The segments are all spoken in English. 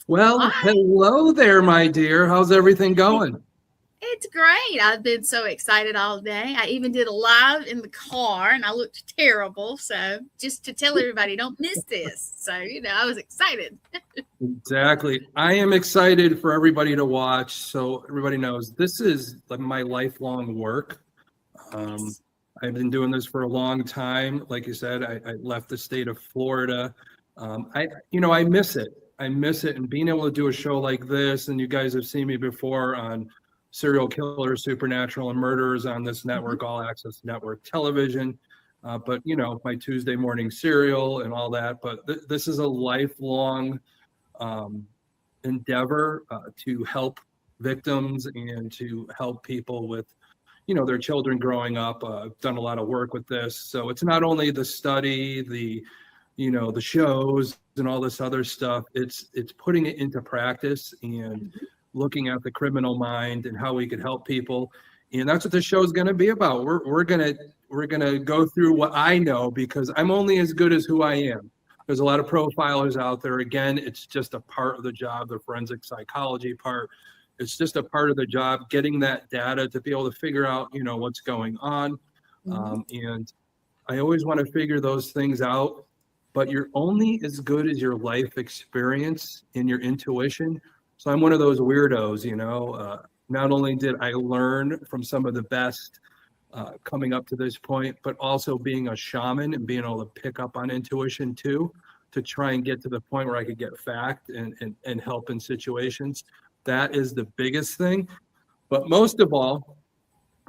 Well, Hi, hello there, my dear. How's everything going? it's great. I've been so excited all day. I even did a live in the car and I looked terrible. So, just to tell everybody, don't miss this. So, I was excited. Exactly. I am excited for everybody to watch. So everybody knows this is like my lifelong work. Um, Yes. I've been doing this for a long time. Like you said, I left the state of Florida. I miss it. I miss it. And being able to do a show like this, and you guys have seen me before on serial killers, supernatural, and murderers on this Mhm. network, all access network television. But my Tuesday morning serial and all that. But this is a lifelong um, endeavor to help victims and to help people with their children growing up. I've done a lot of work with this, so it's not only the study, the shows and all this other stuff. It's putting it into practice and Mhm. looking at the criminal mind and how we could help people. And that's what this show is going to be about. We're gonna go through what I know, because I'm only as good as who I am. There's a lot of profilers out there. Again, it's just a part of the job, the forensic psychology part. It's just a part of the job, getting that data to be able to figure out, what's going on. Mhm. And I always want to figure those things out, but you're only as good as your life experience and your intuition. So I'm one of those weirdos. Not only did I learn from some of the best coming up to this point, but also being a shaman and being able to pick up on intuition too, to try and get to the point where I could get fact and help in situations. That is the biggest thing. But most of all,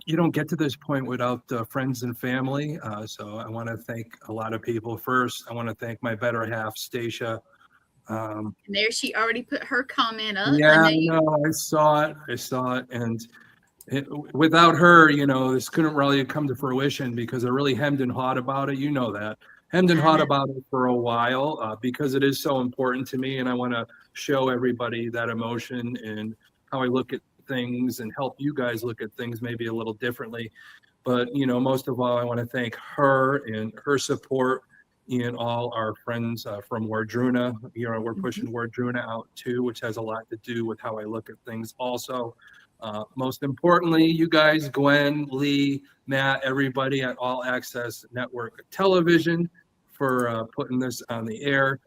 you don't get to this point without friends and family. So I want to thank a lot of people. First, I want to thank my better half, Stacia. Um, And there she already put her comment up. I yeah, know I you. know. I saw it. I saw it. And without her, this couldn't really come to fruition, because I really hemmed and hawed about it. You know that. Hemmed and I hawed know. about it for a while, because it is so important to me. And I want to show everybody that emotion and how I look at things and help you guys look at things maybe a little differently. But most of all, I want to thank her and her support and all our friends from Wardruna. We're Mhm. pushing Wardruna out too, which has a lot to do with how I look at things also. Most importantly, you guys, Gwen, Lee, Matt, everybody at All Access Network Television for putting this on the air.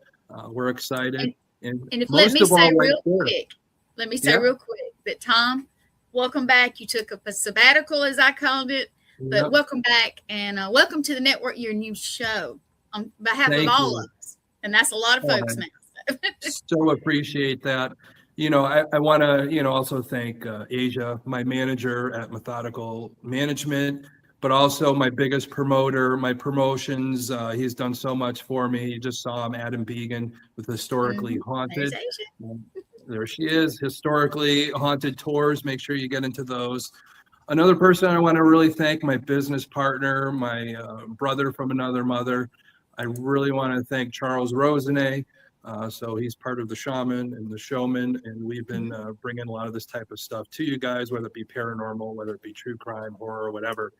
We're excited. And And and if let most me of say all, right real there. quick, let me say Yep. real quick that Tom, welcome back. You took up a sabbatical, as I called it, but Yep. welcome back and welcome to the network, your new show on behalf of Thank all you. of us. And that's a lot of Oh, folks now. So. so appreciate that. I want to, also thank Asia, my manager at Methodical Management, but also my biggest promoter, my promotions. He's done so much for me. You just saw him, Adam Began, with Historically There's Haunted. Asia. Um, there she is, Historically Haunted Tours. Make sure you get into those. Another person I want to really thank, my business partner, my brother from another mother. I really want to thank Charles Rosenet. So he's part of the Shaman and the Showman, and we've been Mhm. bringing a lot of this type of stuff to you guys, whether it be paranormal, whether it be true crime, horror, whatever.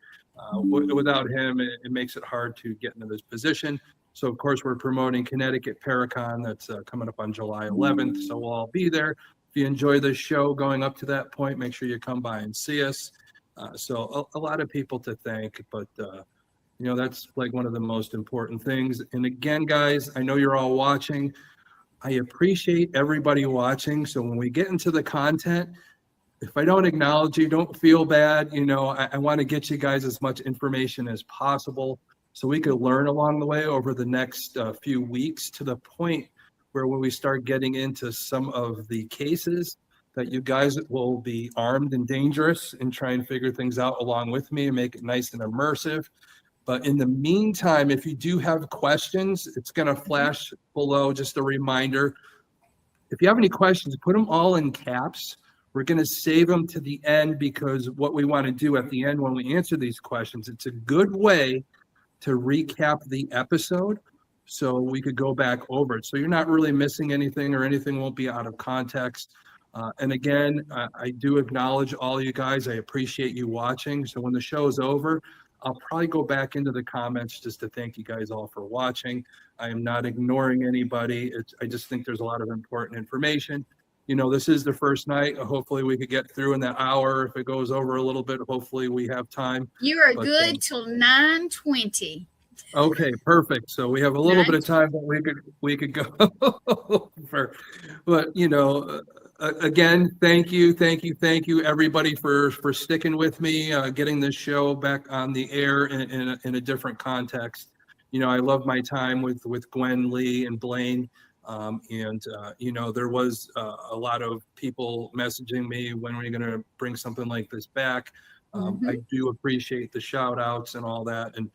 Without him, it makes it hard to get into this position. So of course we're promoting Connecticut Paracon, that's coming up on July 11th. So we'll all be there. If you enjoy this show going up to that point, make sure you come by and see us. So a lot of people to thank, but that's like one of the most important things. And again, guys, I know you're all watching. I appreciate everybody watching. So when we get into the content, if I don't acknowledge you, don't feel bad. I want to get you guys as much information as possible so we could learn along the way over the next few weeks, to the point where when we start getting into some of the cases, that you guys will be armed and dangerous and try and figure things out along with me and make it nice and immersive. But in the meantime, if you do have questions, it's going to Mhm. flash below, just a reminder. If you have any questions, put them all in caps. We're going to save them to the end, because what we want to do at the end when we answer these questions, it's a good way to recap the episode so we could go back over it. So you're not really missing anything, or anything won't be out of context. And again, I do acknowledge all you guys. I appreciate you watching. So when the show is over, I'll probably go back into the comments just to thank you guys all for watching. I am not ignoring anybody. I just think there's a lot of important information. This is the first night. Hopefully we could get through in that hour. If it goes over a little bit, hopefully we have time. You are But, good till 9:20. okay, perfect. So we have a little bit of time that we could go for, but again, thank you everybody for sticking with me, getting this show back on the air in a different context. I love my time with Gwen, Lee, and Blaine. There was a lot of people messaging me, when are you going to bring something like this back? I do appreciate the shout outs and all that. And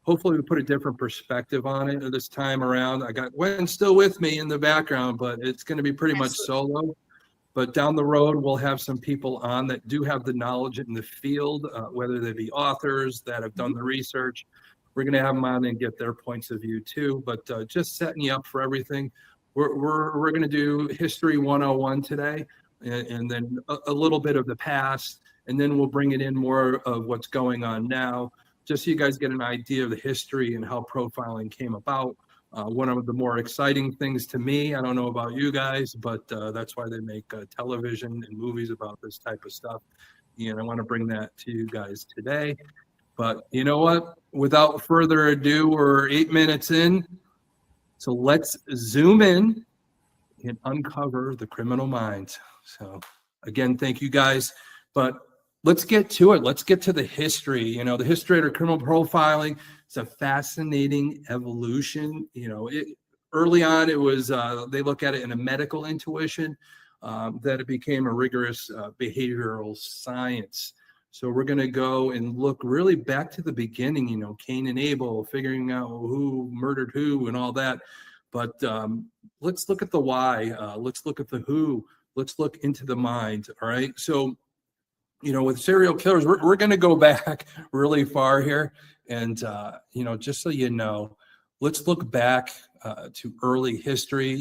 hopefully we put a different perspective on it this time around. I got Gwen still with me in the background, but it's going to be pretty much solo. But down the road, we'll have some people on that do have the knowledge in the field, whether they be authors that have done the research. We're going to have them on and get their points of view too. But just setting you up for everything. We're going to do History 101 today, and then a little bit of the past, and then we'll bring it in more of what's going on now, just so you guys get an idea of the history and how profiling came about. One of the more exciting things to me, I don't know about you guys, but that's why they make television and movies about this type of stuff. And I want to bring that to you guys today. But you know what? Without further ado, we're 8 minutes in. So let's zoom in and uncover the criminal minds. So again, thank you guys. But let's get to it. Let's get to the history. The history of criminal profiling is a fascinating evolution. Early on, it was they look at it in a medical intuition, that it became a rigorous behavioral science. So we're going to go and look really back to the beginning, Cain and Abel, figuring out who murdered who and all that. But let's look at the why. Let's look at the who. Let's look into the mind. All right. So, with serial killers, we're going to go back really far here. And, just so you know, let's look back to early history,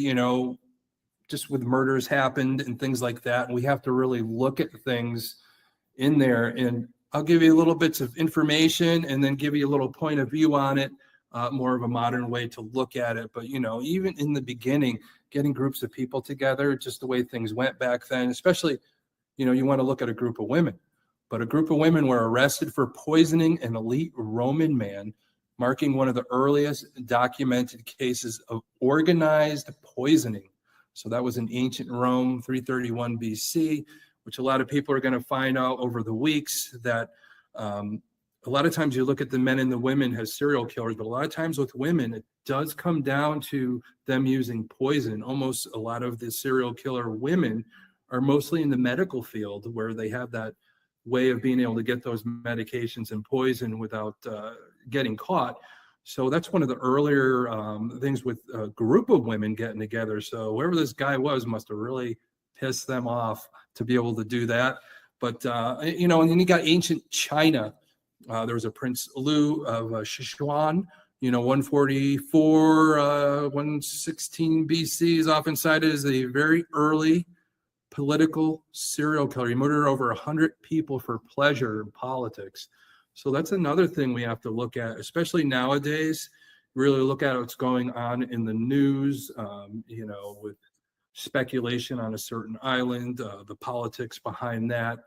just with murders happened and things like that. And we have to really look at things in there. And I'll give you a little bits of information and then give you a little point of view on it, more of a modern way to look at it. But, even in the beginning, getting groups of people together, just the way things went back then, especially, you want to look at a group of women. But a group of women were arrested for poisoning an elite Roman man, marking one of the earliest documented cases of organized poisoning. So that was in ancient Rome, 331 BC, which a lot of people are going to find out over the weeks that a lot of times you look at the men and the women as serial killers, but a lot of times with women, it does come down to them using poison. Almost a lot of the serial killer women are mostly in the medical field, where they have that way of being able to get those medications and poison without getting caught. So that's one of the earlier things with a group of women getting together. So whoever this guy was must have really pissed them off to be able to do that. But, and then you got ancient China. There was a Prince Lu of Sichuan, 144, 116 BC is often cited as a very early political serial killer. He murdered over 100 people for pleasure in politics. So that's another thing we have to look at, especially nowadays. Really look at what's going on in the news, with speculation on a certain island, the politics behind that,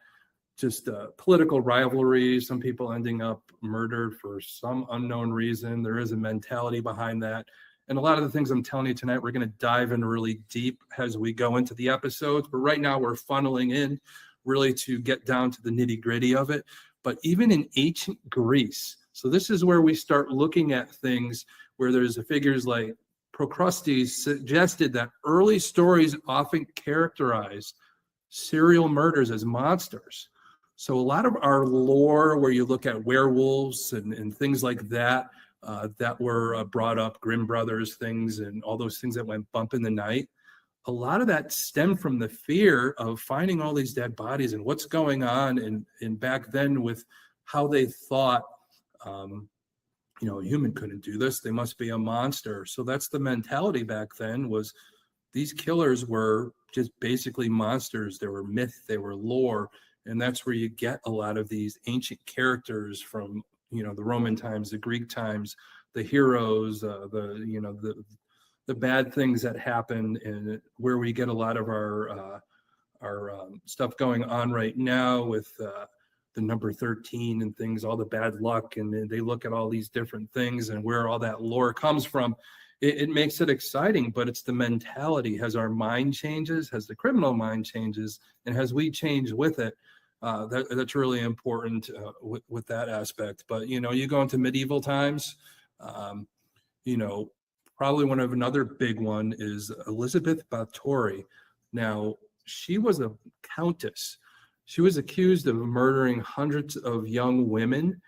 just political rivalry, some people ending up murdered for some unknown reason. There is a mentality behind that. And a lot of the things I'm telling you tonight, we're going to dive in really deep as we go into the episodes. But right now we're funneling in really to get down to the nitty gritty of it. But even in ancient Greece, so this is where we start looking at things where there's figures like Procrustes suggested that early stories often characterize serial murders as monsters. So a lot of our lore, where you look at werewolves and things like that, that were brought up, Grimm Brothers things and all those things that went bump in the night, a lot of that stemmed from the fear of finding all these dead bodies and what's going on in back then with how they thought, a human couldn't do this. They must be a monster. So that's the mentality back then, was these killers were just basically monsters. They were myth, they were lore. And that's where you get a lot of these ancient characters from, the Roman times, the Greek times, the heroes, the bad things that happen, and where we get a lot of our stuff going on right now with the number 13 and things, all the bad luck, and they look at all these different things and where all that lore comes from. It makes it exciting, but it's the mentality. As our mind changes, as the criminal mind changes, and as we change with it, that's really important with that aspect. But, you go into medieval times, um, probably another big one is Elizabeth Bathory. Now, she was a countess. She was accused of murdering hundreds of young women.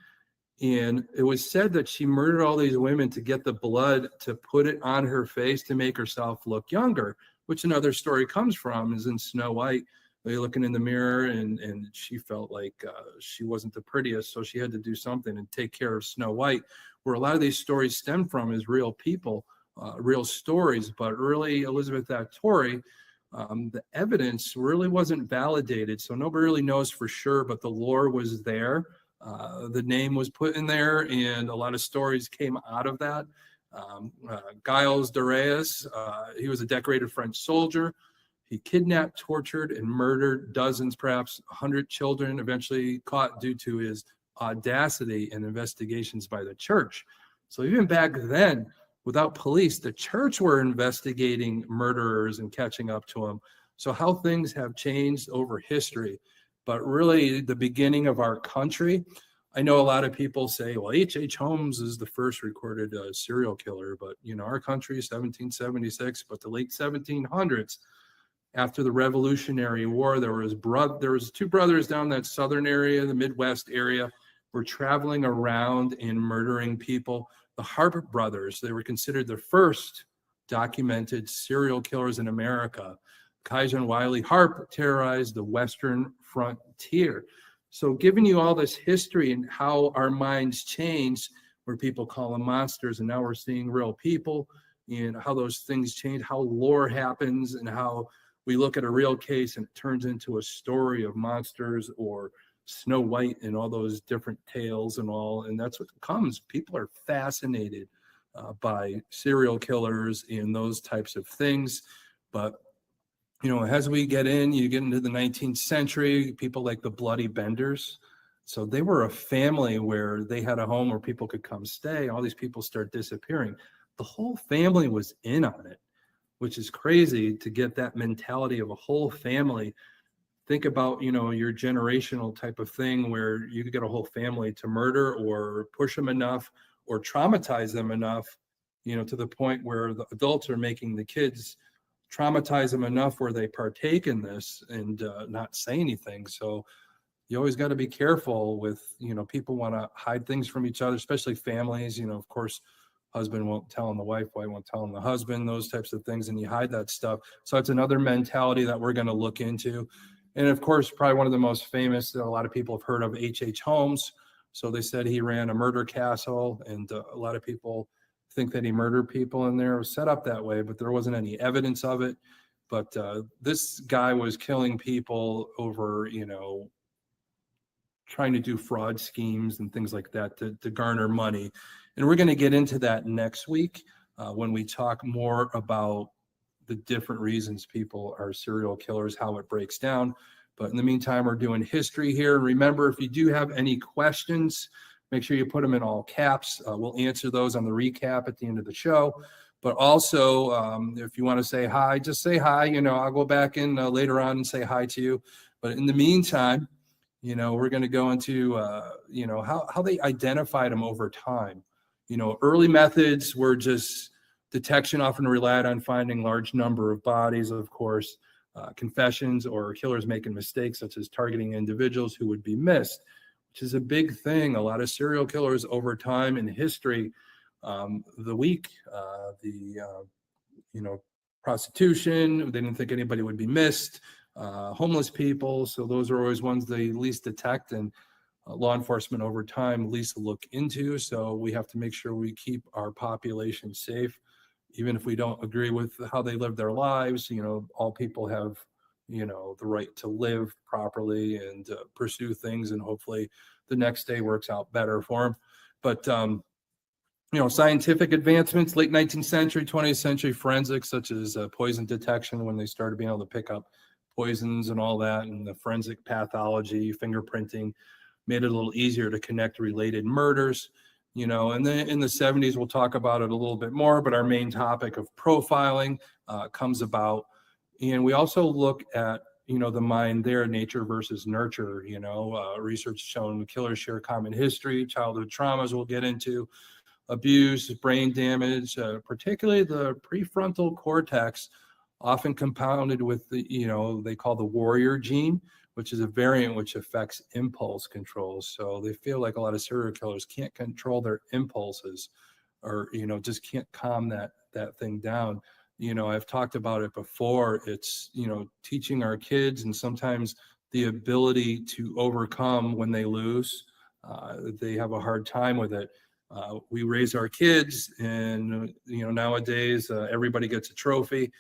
And it was said that she murdered all these women to get the blood to put it on her face to make herself look younger, which another story comes from is in Snow White. They're looking in the mirror and she felt like she wasn't the prettiest. So she had to do something and take care of Snow White, where a lot of these stories stem from is real people, real stories. But really, Elizabeth Bathory, the evidence really wasn't validated. So nobody really knows for sure, but the lore was there. The name was put in there, and a lot of stories came out of that. Giles de Reyes, he was a decorated French soldier. He kidnapped, tortured, and murdered dozens, perhaps 100 children, eventually caught due to his audacity and investigations by the church. So even back then, without police, the church were investigating murderers and catching up to them. So how things have changed over history. But really, the beginning of our country, I know a lot of people say, well, H.H. Holmes is the first recorded serial killer. But, our country, 1776, but the late 1700s, after the Revolutionary War, there was two brothers down that southern area, the Midwest area, were traveling around and murdering people. The Harper brothers, they were considered the first documented serial killers in America. Kaiser and Wiley Harp terrorized the Western frontier. So giving you all this history and how our minds changed, where people call them monsters, and now we're seeing real people, and how those things change, how lore happens, and how we look at a real case and it turns into a story of monsters or Snow White and all those different tales and all. And that's what comes. People are fascinated by serial killers and those types of things. But as we get into the 19th century, people like the Bloody Benders. So they were a family where they had a home where people could come stay. All these people start disappearing. The whole family was in on it, which is crazy to get that mentality of a whole family. Think about, your generational type of thing where you could get a whole family to murder or push them enough or traumatize them enough, to the point where the adults are making the kids traumatize them enough where they partake in this and not say anything. So you always got to be careful with, people want to hide things from each other, especially families. Of course, husband won't tell on the wife won't tell on the husband, those types of things, and you hide that stuff. So it's another mentality that we're going to look into. And of course, probably one of the most famous that a lot of people have heard of, H.H. Holmes. So they said he ran a murder castle, and a lot of people think that he murdered people in there. It was set up that way, but there wasn't any evidence of it. But this guy was killing people over, trying to do fraud schemes and things like that to garner money. And we're going to get into that next week when we talk more about the different reasons people are serial killers, how it breaks down. But in the meantime, we're doing history here. And remember, if you do have any questions, make sure you put them in all caps. We'll answer those on the recap at the end of the show. But also, if you want to say hi, just say hi. I'll go back in later on and say hi to you. But in the meantime, we're going to go into, how they identified them over time. Early methods were just detection, often relied on finding large number of bodies, of course, confessions or killers making mistakes, such as targeting individuals who would be missed, which is a big thing. A lot of serial killers over time in history, the weak, prostitution, they didn't think anybody would be missed, homeless people. So those are always ones they least detect, and law enforcement over time least look into. So we have to make sure we keep our population safe, even if we don't agree with how they live their lives. All people have, the right to live properly and pursue things, and hopefully the next day works out better for them. But Scientific advancements, late 19th century, 20th century forensics, such as poison detection, when they started being able to pick up poisons and all that, and the forensic pathology, fingerprinting, made it a little easier to connect related murders. And then in the 70s, we'll talk about it a little bit more, but our main topic of profiling comes about. And we also look at, the mind there, nature versus nurture. Research shown killers share common history, childhood traumas we'll get into, abuse, brain damage, particularly the prefrontal cortex, often compounded with they call the warrior gene, which is a variant which affects impulse control. So they feel like a lot of serial killers can't control their impulses, or just can't calm that thing down. I've talked about it before. It's teaching our kids, and sometimes the ability to overcome when they lose. They have a hard time with it. We raise our kids, and nowadays everybody gets a trophy,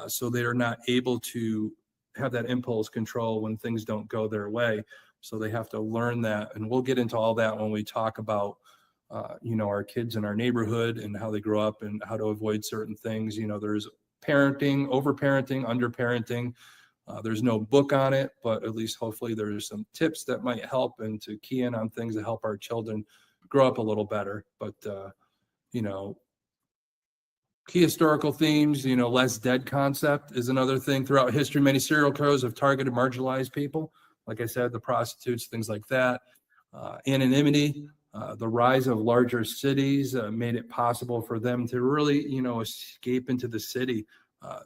so they are not able to have that impulse control when things don't go their way. So they have to learn that, and we'll get into all that when we talk about our kids in our neighborhood and how they grow up and how to avoid certain things. There's parenting, overparenting, underparenting. There's no book on it, but at least hopefully there's some tips that might help, and to key in on things that help our children grow up a little better. But key historical themes, less dead concept is another thing. Throughout history, many serial killers have targeted marginalized people, like I said, the prostitutes, things like that. Anonymity, the rise of larger cities made it possible for them to really escape into the city,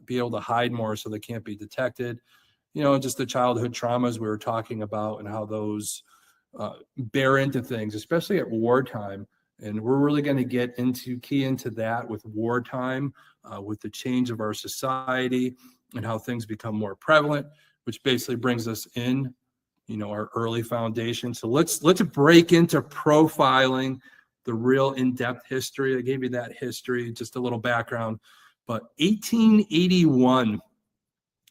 be able to hide more so they can't be detected. Just the childhood traumas we were talking about, and how those bear into things, especially at wartime. And we're really going to key into that with wartime, with the change of our society and how things become more prevalent, which basically brings us in, our early foundation. So let's break into profiling, the real in-depth history. I gave you that history, just a little background. But 1881,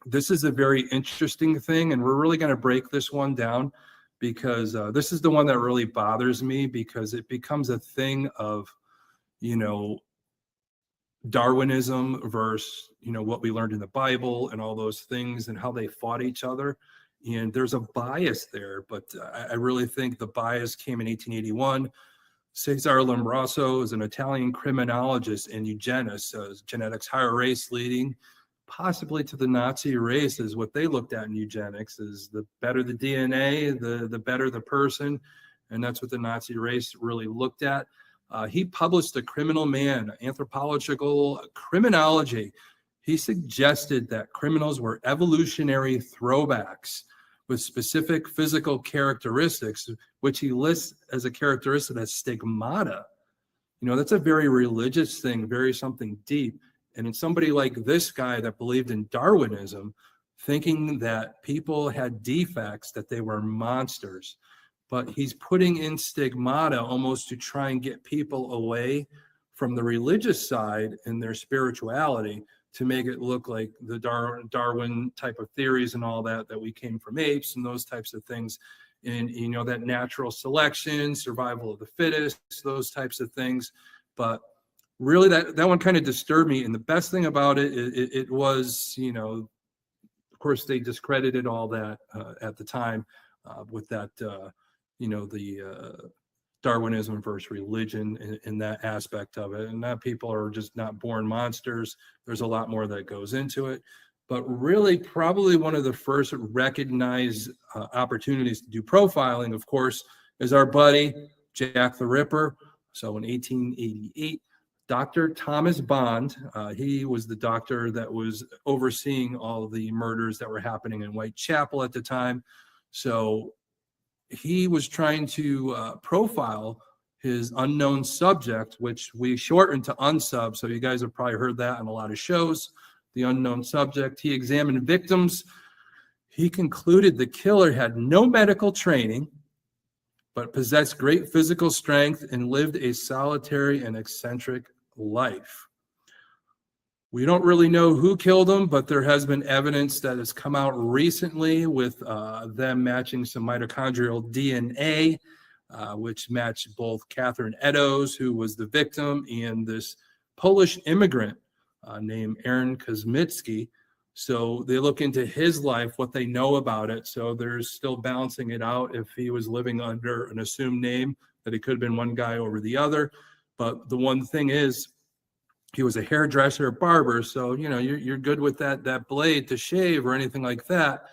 this is a very interesting thing, and we're really going to break this one down, because this is the one that really bothers me, because it becomes a thing of, Darwinism versus, what we learned in the Bible and all those things, and how they fought each other. And there's a bias there, but I really think the bias came in 1881. Cesare Lombroso is an Italian criminologist and eugenist, genetics higher race leading possibly to the Nazi race. Is what they looked at in eugenics, is the better the DNA, the better the person. And that's what the Nazi race really looked at. He published The Criminal Man, Anthropological Criminology. He suggested that criminals were evolutionary throwbacks with specific physical characteristics, which he lists as a characteristic as stigmata. That's a very religious thing, very something deep. And in somebody like this guy that believed in Darwinism, thinking that people had defects, that they were monsters. But he's putting in stigmata almost to try and get people away from the religious side and their spirituality, to make it look like the Darwin type of theories and all that we came from apes and those types of things. And, that natural selection, survival of the fittest, those types of things. But really that one kind of disturbed me. And the best thing about it was, of course, they discredited all that at the time with that, the Darwinism versus religion in that aspect of it. And that people are just not born monsters. There's a lot more that goes into it. But really, probably one of the first recognized opportunities to do profiling, of course, is our buddy Jack the Ripper. So in 1888, Dr. Thomas Bond, he was the doctor that was overseeing all the murders that were happening in Whitechapel at the time. So he was trying to profile his unknown subject, which we shortened to unsub. So you guys have probably heard that on a lot of shows. The unknown subject. He examined victims. He concluded the killer had no medical training, but possessed great physical strength and lived a solitary and eccentric life. We don't really know who killed him, but there has been evidence that has come out recently with them matching some mitochondrial DNA which matched both Catherine Eddowes, who was the victim, and this Polish immigrant named Aaron Kosmicki. So they look into his life, what they know about it. So they're still balancing it out if he was living under an assumed name, that it could have been one guy over the other. But the one thing is, he was a hairdresser, barber. So, you're good with that blade to shave or anything like that.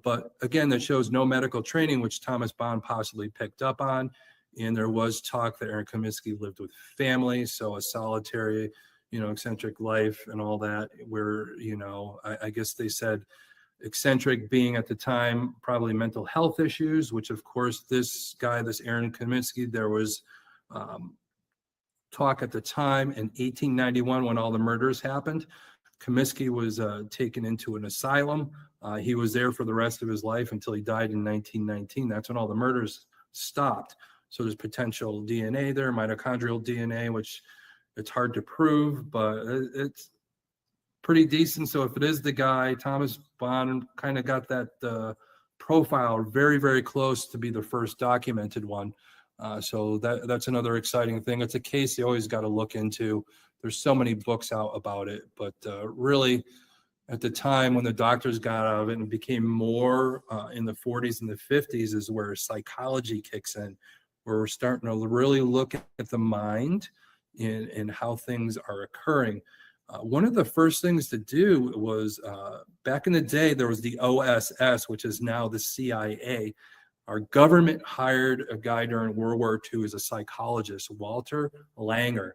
But again, that shows no medical training, which Thomas Bond possibly picked up on. And there was talk that Aaron Kosmicki lived with family. So a solitary, eccentric life and all that, where, I guess they said eccentric being at the time probably mental health issues, which of course this guy, this Aaron Kosmicki, there was talk at the time in 1891 when all the murders happened. Kosmicki was taken into an asylum. He was there for the rest of his life until he died in 1919. That's when all the murders stopped. So there's potential DNA there, mitochondrial DNA, which it's hard to prove, but it's pretty decent. So if it is the guy, Thomas Bond kind of got that profile very, very close to be the first documented one. So that's another exciting thing. It's a case you always got to look into. There's so many books out about it, but really at the time when the doctors got out of it and became more in the 40s and the 50s is where psychology kicks in, where we're starting to really look at the mind and how things are occurring. One of the first things to do was back in the day, there was the OSS, which is now the CIA. Our government hired a guy during World War II as a psychologist, Walter Langer.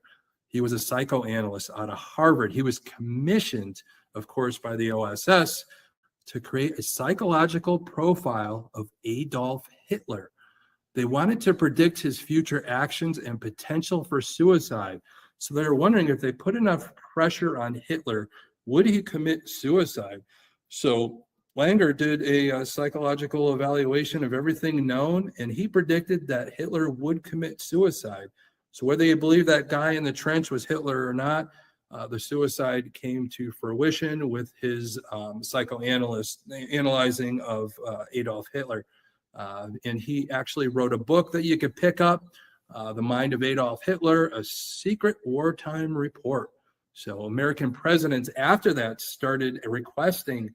He was a psychoanalyst out of Harvard. He was commissioned, of course, by the OSS to create a psychological profile of Adolf Hitler. They wanted to predict his future actions and potential for suicide. So they were wondering if they put enough pressure on Hitler, would he commit suicide? So Langer did a psychological evaluation of everything known, and he predicted that Hitler would commit suicide. So whether you believe that guy in the trench was Hitler or not, the suicide came to fruition with his psychoanalyst analyzing of Adolf Hitler. And he actually wrote a book that you could pick up, The Mind of Adolf Hitler, a secret wartime report. So American presidents after that started requesting,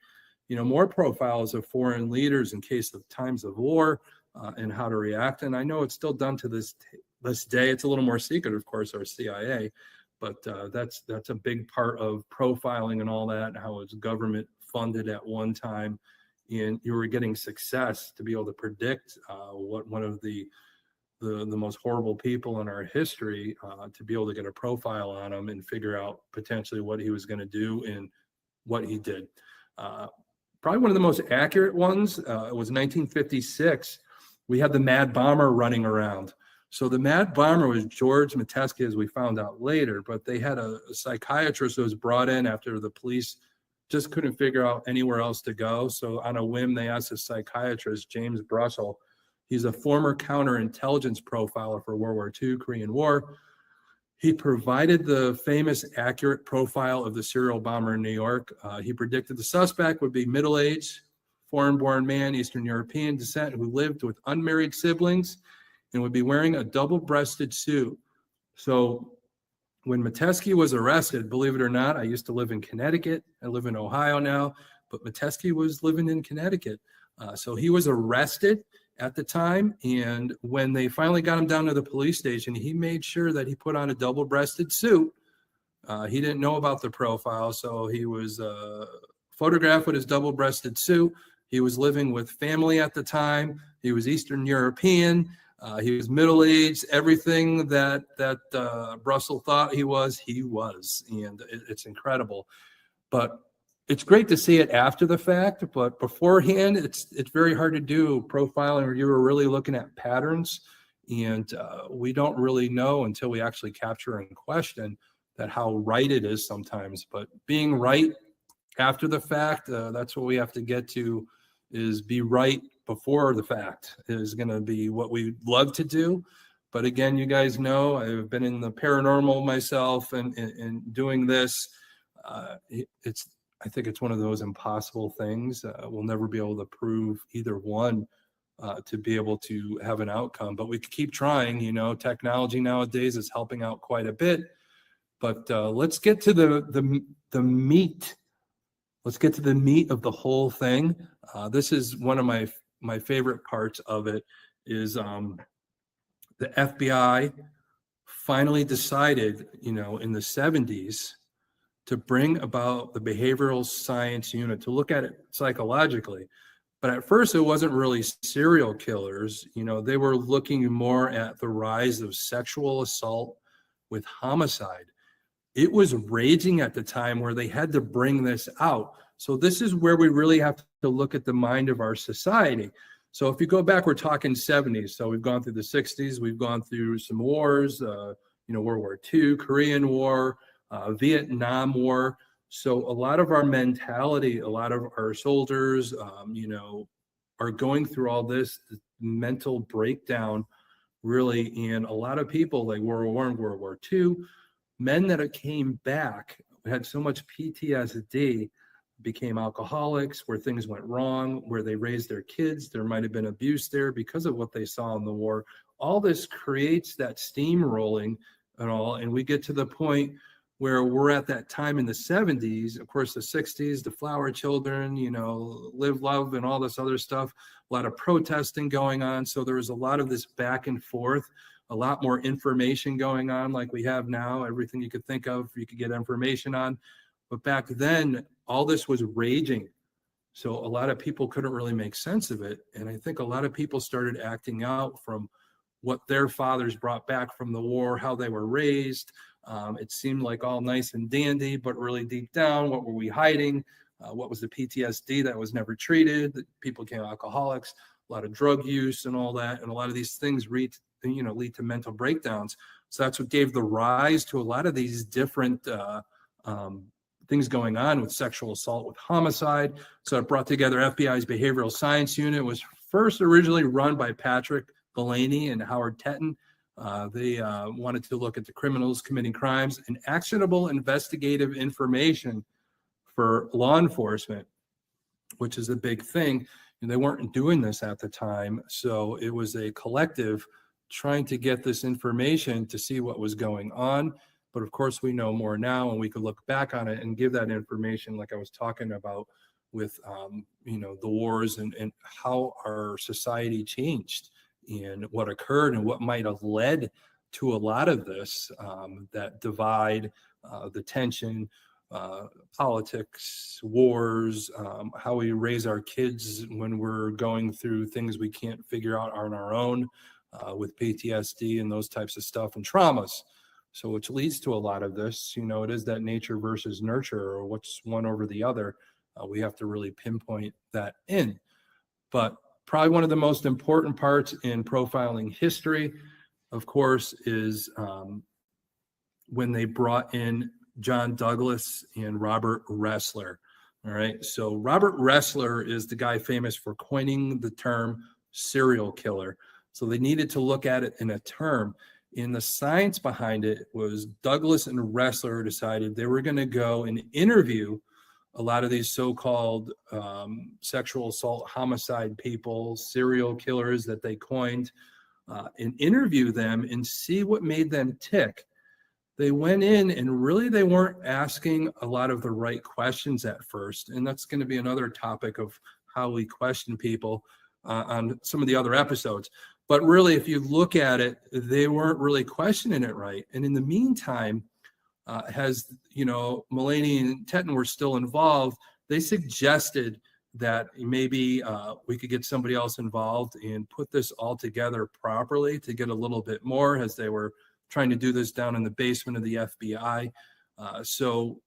more profiles of foreign leaders in case of times of war and how to react. And I know it's still done to this day. It's a little more secret, of course, our CIA, but that's a big part of profiling and all that, how it's government funded at one time. And you were getting success to be able to predict what one of the most horrible people in our history, to be able to get a profile on him and figure out potentially what he was going to do and what he did. Probably one of the most accurate ones was 1956. We had the Mad Bomber running around. So the Mad Bomber was George Metesky, as we found out later, but they had a psychiatrist who was brought in after the police just couldn't figure out anywhere else to go. So on a whim, they asked a psychiatrist, James Brussel. He's a former counterintelligence profiler for World War II, Korean War. He provided the famous accurate profile of the serial bomber in New York. He predicted the suspect would be middle-aged, foreign-born man, Eastern European descent, who lived with unmarried siblings and would be wearing a double-breasted suit. So when Metesky was arrested, believe it or not, I used to live in Connecticut. I live in Ohio now, but Metesky was living in Connecticut. So he was arrested at the time. And when they finally got him down to the police station, he made sure that he put on a double-breasted suit. He didn't know about the profile, so he was photographed with his double-breasted suit. He was living with family at the time. He was Eastern European. He was middle-aged. Everything that Brussel thought he was, and it's incredible. But it's great to see it after the fact, but beforehand, it's very hard to do profiling where you were really looking at patterns, and we don't really know until we actually capture and question that how right it is sometimes. But being right after the fact, that's what we have to get to, is be right before the fact is going to be what we love to do. But again, you guys know I've been in the paranormal myself and doing this. I think it's one of those impossible things. We'll never be able to prove either one to be able to have an outcome. But we could keep trying. Technology nowadays is helping out quite a bit. But let's get to the meat. Let's get to the meat of the whole thing. This is one of my favorite parts of it is the FBI finally decided, in the 70s to bring about the behavioral science unit to look at it psychologically. But at first, it wasn't really serial killers. They were looking more at the rise of sexual assault with homicide. It was raging at the time where they had to bring this out. So this is where we really have to look at the mind of our society. So if you go back, we're talking 70s. So we've gone through the 60s. We've gone through some wars, World War II, Korean War, Vietnam War. So a lot of our mentality, a lot of our soldiers, are going through all this mental breakdown, really. And a lot of people like World War I, World War II, men that came back had so much PTSD, became alcoholics, where things went wrong, where they raised their kids. There might have been abuse there because of what they saw in the war. All this creates that steamrolling and all. And we get to the point where we're at that time in the 70s, of course, the 60s, the flower children, live, love, and all this other stuff, a lot of protesting going on. So there was a lot of this back and forth, a lot more information going on like we have now. Everything you could think of, you could get information on. But back then, all this was raging. So a lot of people couldn't really make sense of it. And I think a lot of people started acting out from what their fathers brought back from the war, how they were raised. It seemed like all nice and dandy, but really deep down, what were we hiding? What was the PTSD that was never treated? That people became alcoholics, a lot of drug use and all that. And a lot of these things lead to mental breakdowns. So that's what gave the rise to a lot of these different things going on with sexual assault, with homicide. So it brought together FBI's behavioral science unit. It was first originally run by Patrick Delaney and Howard Tetton. They wanted to look at the criminals committing crimes and actionable investigative information for law enforcement, which is a big thing. And they weren't doing this at the time. So it was a collective trying to get this information to see what was going on. But of course, we know more now, and we could look back on it and give that information, like I was talking about with, the wars and how our society changed and what occurred and what might have led to a lot of this, that divide, the tension, politics, wars, how we raise our kids when we're going through things we can't figure out on our own, with PTSD and those types of stuff and traumas. So which leads to a lot of this, it is that nature versus nurture, or what's one over the other. We have to really pinpoint that in. But probably one of the most important parts in profiling history, of course, is when they brought in John Douglas and Robert Ressler. All right. So Robert Ressler is the guy famous for coining the term serial killer. So they needed to look at it in a term. And the science behind it was Douglas and Ressler decided they were going to go and interview a lot of these so-called sexual assault, homicide people, serial killers that they coined, and interview them and see what made them tick. They went in and really they weren't asking a lot of the right questions at first. And that's going to be another topic of how we question people on some of the other episodes. But really, if you look at it, they weren't really questioning it right. And in the meantime, Mulaney and Tetton were still involved, they suggested that maybe we could get somebody else involved and put this all together properly to get a little bit more, as they were trying to do this down in the basement of the FBI. So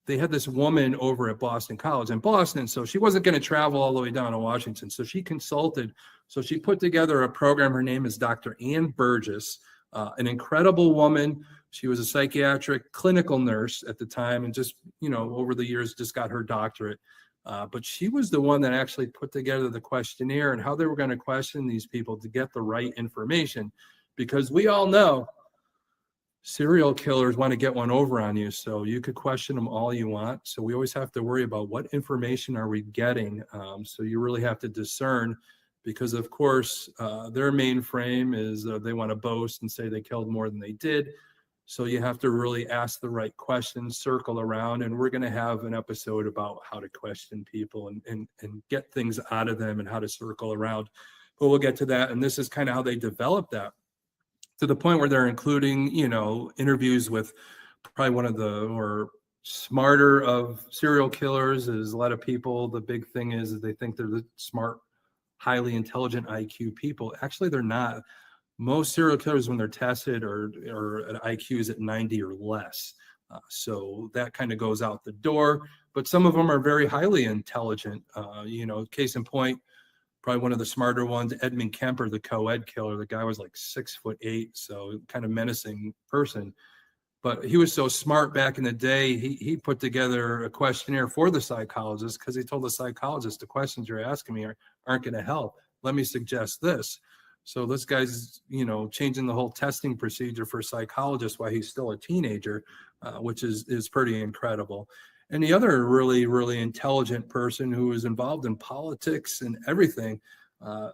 they had this woman over at Boston College in Boston. So she wasn't going to travel all the way down to Washington. So she consulted. So she put together a program. Her name is Dr. Ann Burgess, an incredible woman. She was a psychiatric clinical nurse at the time and just, over the years, just got her doctorate. But she was the one that actually put together the questionnaire and how they were going to question these people to get the right information. Because we all know serial killers want to get one over on you. So you could question them all you want. So we always have to worry about what information are we getting. So you really have to discern because of course their main frame is they want to boast and say they killed more than they did. So you have to really ask the right questions, circle around, and we're going to have an episode about how to question people and get things out of them and how to circle around. But we'll get to that. And this is kind of how they develop that, to the point where they're including, interviews with probably one of the more smarter of serial killers. Is a lot of people, the big thing is they think they're the smart, highly intelligent IQ people. Actually, they're not. Most serial killers, when they're tested, are at IQs at 90 or less. So that kind of goes out the door. But some of them are very highly intelligent. Case in point, probably one of the smarter ones, Edmund Kemper, the co-ed killer. The guy was like 6'8", so kind of menacing person. But he was so smart back in the day, he put together a questionnaire for the psychologist, because he told the psychologist, the questions you're asking me aren't going to help. Let me suggest this. So this guy's, changing the whole testing procedure for psychologists while he's still a teenager, which is pretty incredible. And the other really, really intelligent person who was involved in politics and everything, a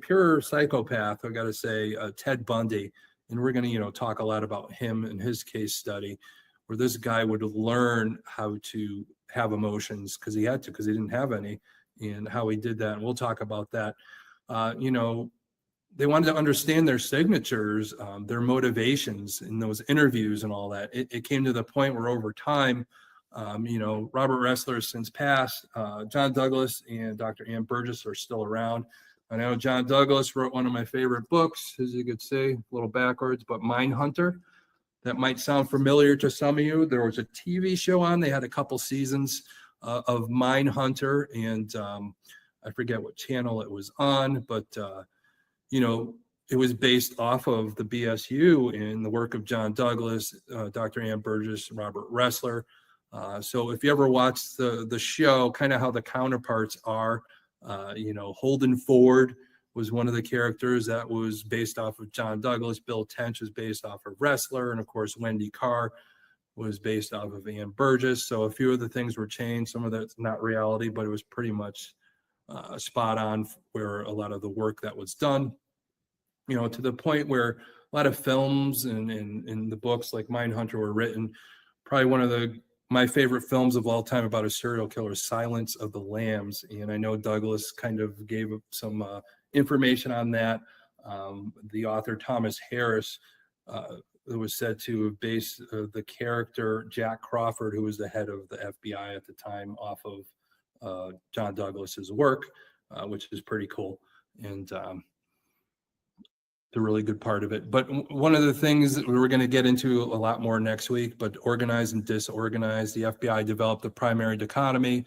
pure psychopath, I got to say, Ted Bundy. And we're going to, talk a lot about him and his case study, where this guy would learn how to have emotions because he had to, because he didn't have any, and how he did that. And we'll talk about that. They wanted to understand their signatures, their motivations in those interviews and all that. It came to the point where over time, Robert Ressler has since passed. John Douglas and Dr. Ann Burgess are still around. I know John Douglas wrote one of my favorite books, as you could see, a little backwards, but Mindhunter. That might sound familiar to some of you. There was a TV show on. They had a couple seasons of Mindhunter, and I forget what channel it was on, but it was based off of the BSU and the work of John Douglas, Dr. Ann Burgess, Robert Ressler. So if you ever watch the show, kind of how the counterparts are, Holden Ford was one of the characters that was based off of John Douglas. Bill Tench was based off of Ressler. And of course, Wendy Carr was based off of Ann Burgess. So a few of the things were changed. Some of that's not reality, but it was pretty much spot on where a lot of the work that was done, to the point where a lot of films and the books like Mindhunter were written. Probably one of my favorite films of all time about a serial killer is Silence of the Lambs. And I know Douglas kind of gave some information on that. The author Thomas Harris was said to have based the character Jack Crawford, who was the head of the FBI at the time, off of John Douglas's work, which is pretty cool. And the really good part of it. But one of the things that we're going to get into a lot more next week, but organized and disorganized. The FBI developed a primary dichotomy.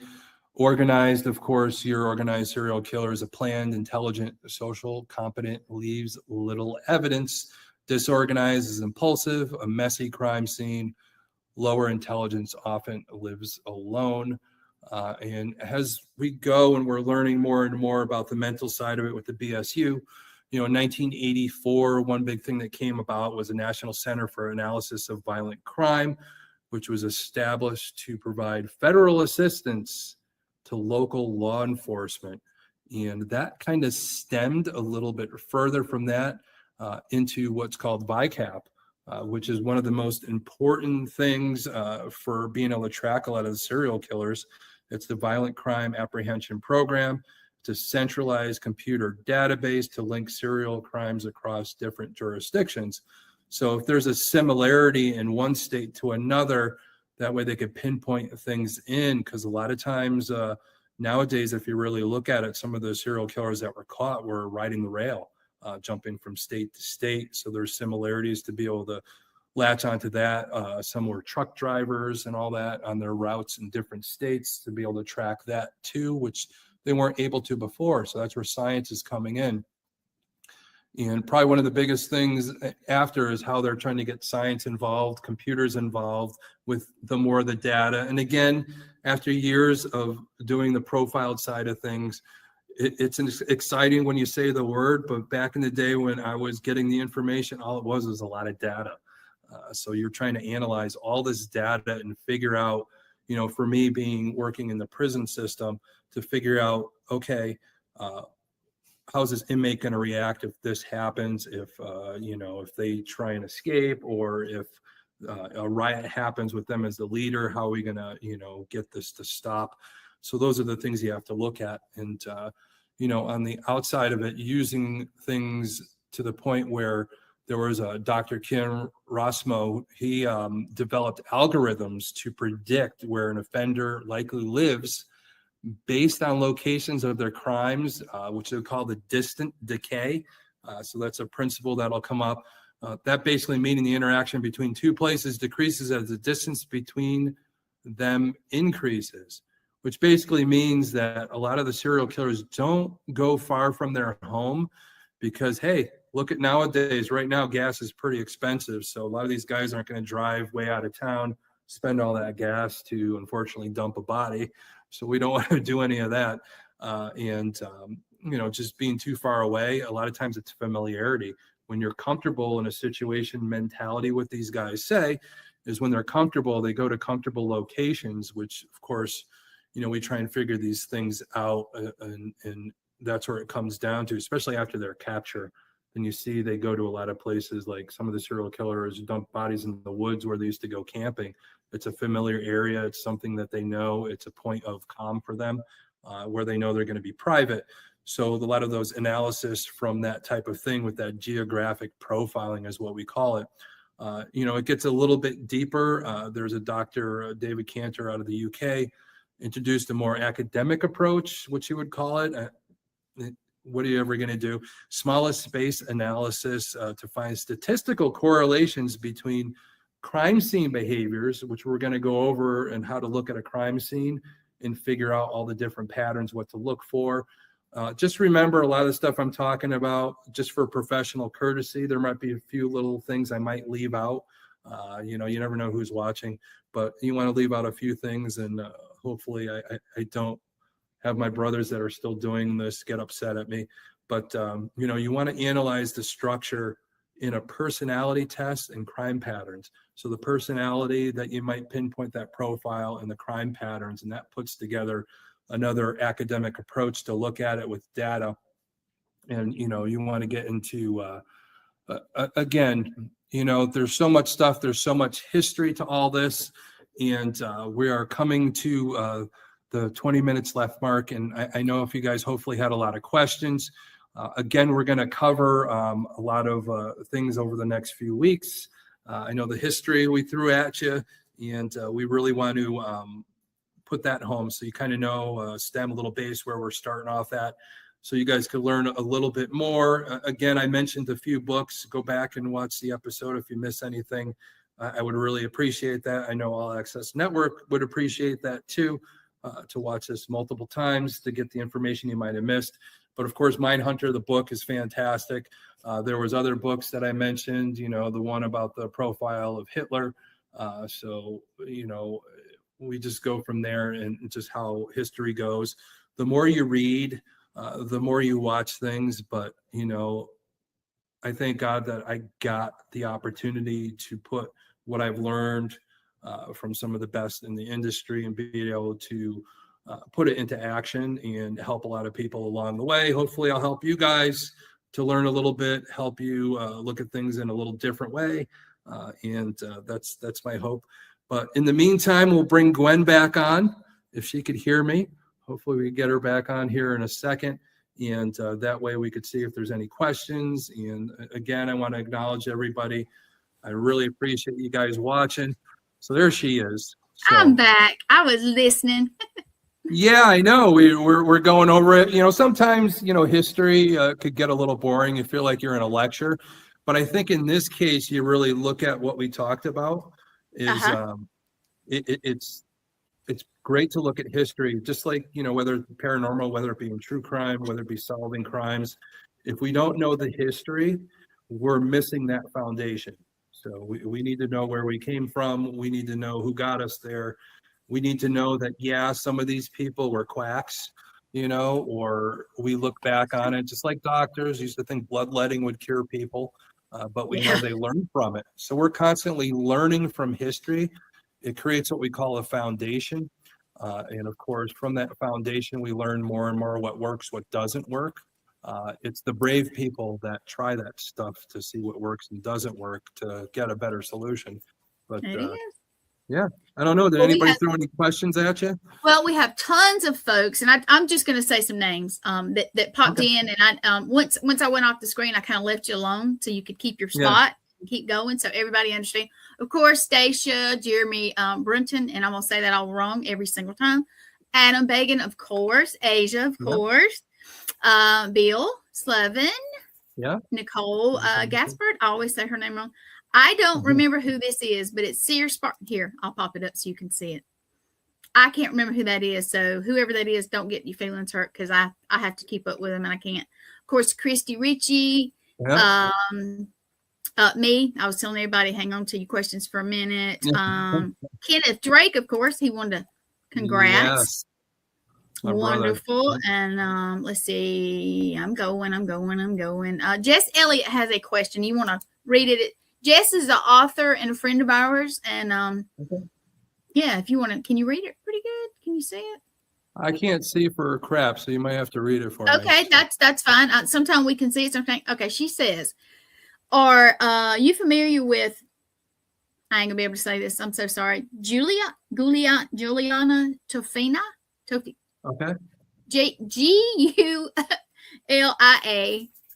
Organized, of course, your organized serial killer is a planned, intelligent, social, competent, leaves little evidence. Disorganized is impulsive, a messy crime scene. Lower intelligence often lives alone. And as we go and we're learning more and more about the mental side of it with the BSU, in 1984, one big thing that came about was the National Center for Analysis of Violent Crime, which was established to provide federal assistance to local law enforcement. And that kind of stemmed a little bit further from that into what's called VICAP, which is one of the most important things for being able to track a lot of the serial killers. It's the Violent Crime Apprehension Program. It's a centralized computer database to link serial crimes across different jurisdictions. So if there's a similarity in one state to another, that way they could pinpoint things in, because a lot of times nowadays, if you really look at it, some of the serial killers that were caught were riding the rail, jumping from state to state. So there's similarities to be able to latch onto that. Some were truck drivers and all that on their routes in different states to be able to track that too, which they weren't able to before. So that's where science is coming in. And probably one of the biggest things after is how they're trying to get science involved, computers involved with the more of the data. And again, after years of doing the profiled side of things, it's exciting when you say the word, but back in the day when I was getting the information, all it was a lot of data. So you're trying to analyze all this data and figure out, for me working in the prison system, to figure out, okay, how's this inmate going to react if this happens, if if they try and escape, or if a riot happens with them as the leader, how are we going to get this to stop? So those are the things you have to look at. And on the outside of it, using things to the point where there was a Dr. Kim Rosmo. He developed algorithms to predict where an offender likely lives based on locations of their crimes, which they call the distant decay. So that's a principle that'll come up. That basically meaning the interaction between two places decreases as the distance between them increases, which basically means that a lot of the serial killers don't go far from their home because, hey, look at nowadays. Right now, gas is pretty expensive. So a lot of these guys aren't going to drive way out of town, spend all that gas to, unfortunately, dump a body. So we don't want to do any of that. Just being too far away, a lot of times it's familiarity. When you're comfortable in a situation, mentality, what these guys say is when they're comfortable, they go to comfortable locations, which, of course, we try and figure these things out. And that's where it comes down to, especially after their capture. Then you see they go to a lot of places, like some of the serial killers dump bodies in the woods where they used to go camping. It's a familiar area. It's something that they know. It's a point of calm for them, where they know they're going to be private. So a lot of those analysis from that type of thing with that geographic profiling is what we call it. It gets a little bit deeper. There's a Dr. David Cantor out of the UK introduced a more academic approach, which you would call it. What are you ever going to do? Smallest space analysis to find statistical correlations between crime scene behaviors, which we're going to go over, and how to look at a crime scene and figure out all the different patterns, what to look for. Just remember a lot of the stuff I'm talking about, just for professional courtesy. There might be a few little things I might leave out. You never know who's watching, but you want to leave out a few things, and hopefully I don't have my brothers that are still doing this get upset at me. But, you want to analyze the structure in a personality test and crime patterns. So the personality that you might pinpoint that profile and the crime patterns, and that puts together another academic approach to look at it with data. And, you want to get into, again, there's so much stuff, there's so much history to all this. And we are coming to the 20 minutes left mark. And I know if you guys hopefully had a lot of questions. Again, we're going to cover a lot of things over the next few weeks. I know the history we threw at you, and we really want to put that home so you kind of know STEM, a little base where we're starting off at, so you guys could learn a little bit more. Again, I mentioned a few books. Go back and watch the episode if you miss anything. I would really appreciate that. I know All Access Network would appreciate that too, to watch this multiple times to get the information you might have missed. But of course, Mindhunter, the book, is fantastic. There was other books that I mentioned, the one about the profile of Hitler. We just go from there, and just how history goes. The more you read, the more you watch things. But, I thank God that I got the opportunity to put what I've learned from some of the best in the industry and be able to put it into action and help a lot of people along the way. Hopefully I'll help you guys to learn a little bit, help you look at things in a little different way. That's my hope. But in the meantime, we'll bring Gwen back on if she could hear me. Hopefully we can get her back on here in a second. And that way we could see if there's any questions. And again, I want to acknowledge everybody. I really appreciate you guys watching. So there she is. So, I'm back. I was listening. Yeah, I know. We're going over it. Sometimes, history could get a little boring. You feel like you're in a lecture. But I think in this case, you really look at what we talked about. It's great to look at history, just like, whether it's paranormal, whether it be in true crime, whether it be solving crimes. If we don't know the history, we're missing that foundation. So we need to know where we came from. We need to know who got us there. We need to know that, yeah, some of these people were quacks, or we look back on it, just like doctors used to think bloodletting would cure people, but we know they learned from it. So we're constantly learning from history. It creates what we call a foundation. And of course, from that foundation, we learn more and more what works, what doesn't work. It's the brave people that try that stuff to see what works and doesn't work to get a better solution. But It is. yeah, I don't know. Did Well, anybody throw any questions at you? Well, we have tons of folks, and I'm just going to say some names that popped Okay. in, and I once I went off the screen, I kind of left you alone so you could keep your Yeah. spot and keep going, so everybody understand. Of course, Stacia, Jeremy Brunton, and I'm going to say that all wrong every single time. Adam Bagan, of course. Asia, of course. Bill Slevin. Yeah. Nicole Gaspard. I always say her name wrong. I don't remember who this is, but it's Sears Spartan. Here, I'll pop it up so you can see it. I can't remember who that is. So whoever that is, don't get your feelings hurt because I have to keep up with them and I can't. Of course, Christy Ritchie, Yeah. me. I was telling everybody, hang on to your questions for a minute. Kenneth Drake, of course, he wanted to congrats. Yes. Wonderful. And let's see. I'm going. Jess Elliott has a question. You want to read it? Jess is the author and a friend of ours. And yeah, if you want to, can you read it pretty good? Can you see it? I can't see for crap, so you might have to read it for me. Okay, that's fine. Sometimes we can see it. Sometimes. Okay, she says, are you familiar with, I ain't gonna be able to say this. I'm so sorry. Juliana Tofina. Okay. Gulia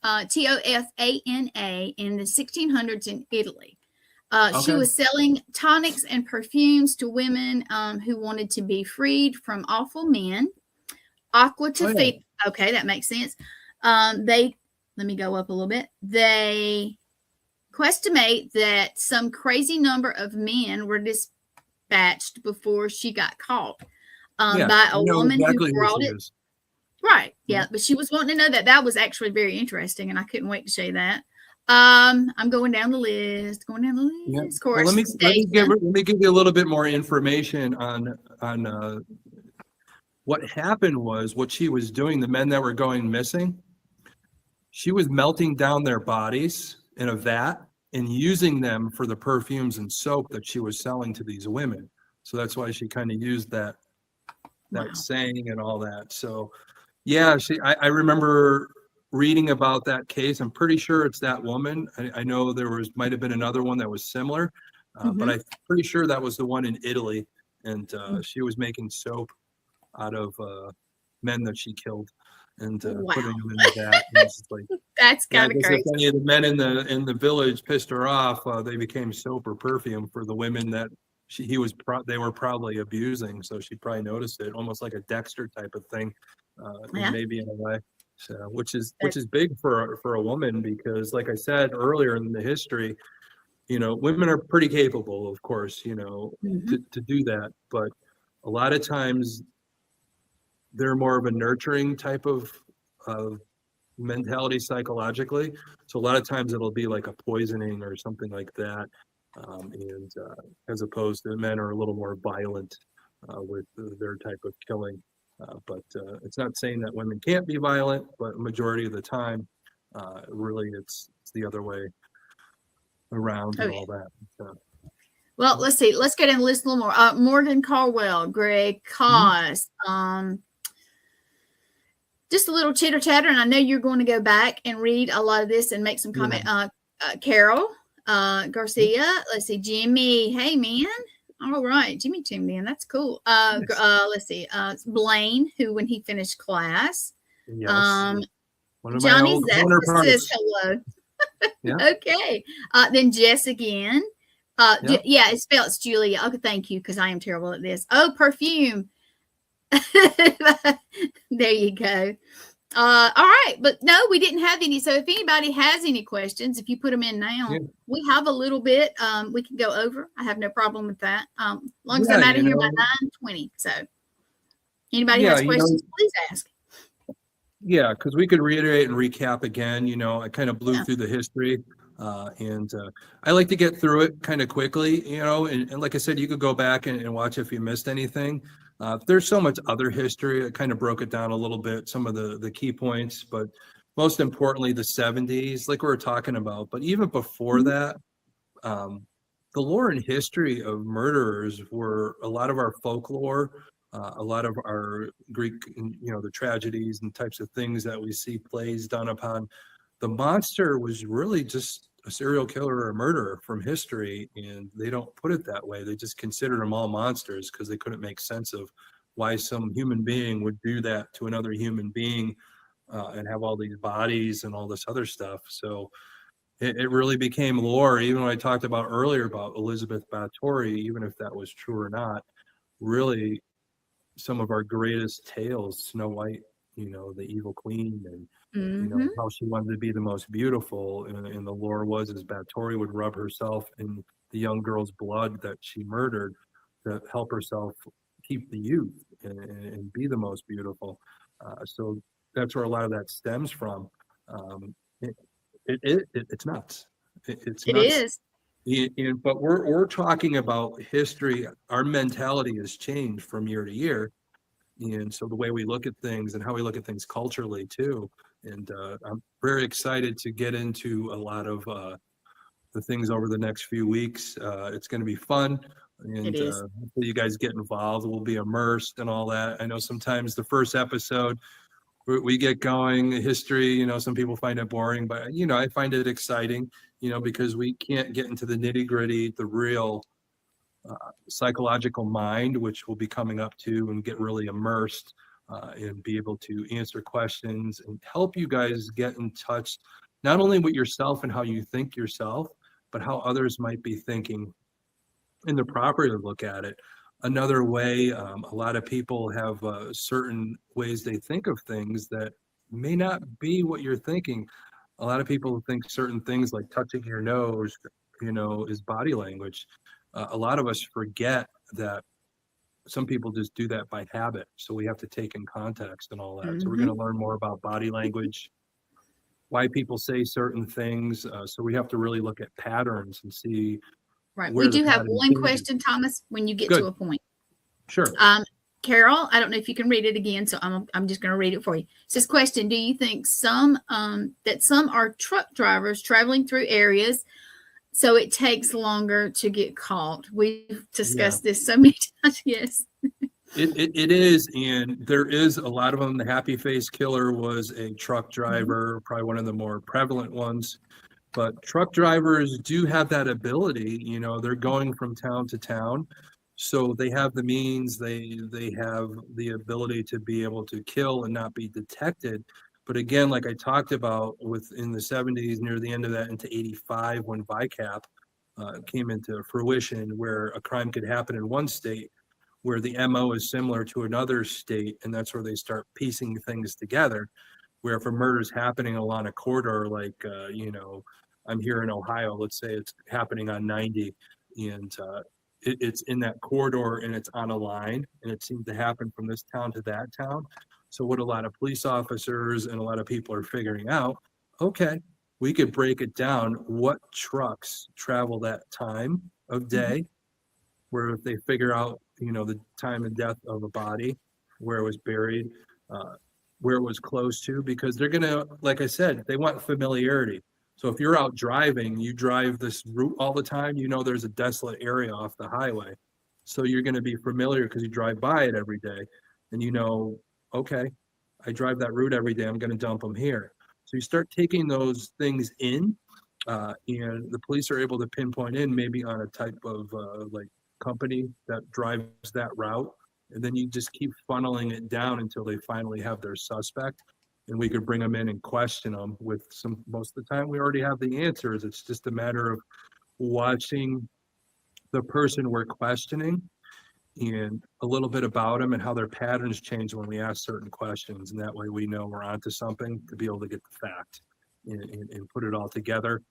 Tofana in the 1600s in Italy. She was selling tonics and perfumes to women who wanted to be freed from awful men. Aqua Tofina. Okay, that makes sense. Let me go up a little bit. They estimate that some crazy number of men were dispatched before she got caught. By a woman who brought it. Right. Yeah. But she was wanting to know that. That was actually very interesting. And I couldn't wait to show you that. I'm going down the list. Yeah. Of course. Well, let me give you a little bit more information on what happened was what she was doing. The men that were going missing, she was melting down their bodies in a vat and using them for the perfumes and soap that she was selling to these women. So that's why she kind of used that saying and all that. So yeah, I remember reading about that case. I'm pretty sure it's that woman. I know might have been another one that was similar, but I'm pretty sure that was the one in Italy. And she was making soap out of men that she killed and putting them in that. Like, that's kind of crazy. If any of the men in the village pissed her off, they became soap or perfume for the women that they were probably abusing. So she probably noticed it, almost like a Dexter type of thing, maybe in a way. So which is big for a woman, because like I said earlier in the history, women are pretty capable, of course, to do that, but a lot of times they're more of a nurturing type of mentality psychologically. So a lot of times it'll be like a poisoning or something like that. And as opposed to men are a little more violent with their type of killing. But it's not saying that women can't be violent, but majority of the time, really it's the other way around and all that. So. Well, let's see. Let's get in the list a little more. Morgan Caldwell, Greg Koss, just a little chitter chatter, and I know you're going to go back and read a lot of this and make some comment. Carol Garcia, let's see. Jimmy, hey man. All right, Jimmy tuned in. That's cool. Let's see. Blaine, who when he finished class. Yes. One of Johnny my old says hello. Yeah. Okay. Then Jess again. It's spelled Julia. Okay, thank you, because I am terrible at this. Oh, perfume. There you go. All right, but no, we didn't have any. So if anybody has any questions, if you put them in now, we have a little bit. We can go over. I have no problem with that. As long as I'm out of here by 9:20. So anybody has questions, please ask. Yeah, because we could reiterate and recap again. I kind of blew through the history. And I like to get through it kind of quickly, and like I said, you could go back and watch if you missed anything. There's so much other history. I kind of broke it down a little bit, some of the key points, but most importantly, the 70s, like we were talking about. But even before that, the lore and history of murderers were a lot of our folklore A lot of our Greek, the tragedies and types of things that we see plays done upon, the monster was really just a serial killer or a murderer from history, and they don't put it that way. They just considered them all monsters because they couldn't make sense of why some human being would do that to another human being, and have all these bodies and all this other stuff. So it really became lore. Even when I talked about earlier about Elizabeth Bathory, even if that was true or not, really some of our greatest tales, Snow White, the evil queen, and Mm-hmm. how she wanted to be the most beautiful. And the lore was is Bathory would rub herself in the young girl's blood that she murdered to help herself keep the youth and be the most beautiful. So that's where a lot of that stems from. Um, it, it's nuts. It's It nuts. is. But we're talking about history. Our mentality has changed from year to year, and so the way we look at things and how we look at things culturally too. And I'm very excited to get into a lot of the things over the next few weeks. It's going to be fun, It and is. hopefully you guys get involved. We'll be immersed and all that. I know sometimes the first episode we get going, history, some people find it boring, but I find it exciting, because we can't get into the nitty gritty, the real psychological mind, which we'll be coming up to and get really immersed, and be able to answer questions and help you guys get in touch, not only with yourself and how you think yourself, but how others might be thinking, and the proper to look at it. Another way, a lot of people have certain ways they think of things that may not be what you're thinking. A lot of people think certain things like touching your nose, is body language. A lot of us forget that some people just do that by habit. So we have to take in context and all that. So we're going Mm-hmm. to learn more about body language, why people say certain things. So we have to really look at patterns and see Right. We where the do have pattern one changes. question, Thomas, when you get Good. to a point. Sure. Carol, I don't know if you can read it again, so I'm just going to read it for you. It says, question: do you think some are truck drivers traveling through areas, so it takes longer to get caught? We've discussed this so many times. Yes. It is, and there is a lot of them. The happy face killer was a truck Mm-hmm. driver, probably one of the more prevalent ones. But truck drivers do have that ability. They're going from town to town, so they have the means. They have the ability to be able to kill and not be detected. But again, like I talked about, in the 70s, near the end of that, into 85, when VICAP came into fruition, where a crime could happen in one state, where the MO is similar to another state, and that's where they start piecing things together. Where if a murder is happening along a corridor, like I'm here in Ohio, let's say it's happening on 90, and it's in that corridor and it's on a line, and it seems to happen from this town to that town. So what a lot of police officers and a lot of people are figuring out, okay, we could break it down. What trucks travel that time of day? Where if they figure out, the time and death of a body, where it was buried, uh, where it was close to, because they're gonna, like I said, they want familiarity. So if you're out driving, you drive this route all the time, there's a desolate area off the highway. So you're gonna be familiar because you drive by it every day, and okay, I drive that route every day, I'm gonna dump them here. So you start taking those things in, and the police are able to pinpoint in maybe on a type of like company that drives that route, and then you just keep funneling it down until they finally have their suspect, and we could bring them in and question them with some. Most of the time we already have the answers. It's just a matter of watching the person we're questioning and a little bit about them and how their patterns change when we ask certain questions, and that way we know we're onto something, to be able to get the fact and put it all together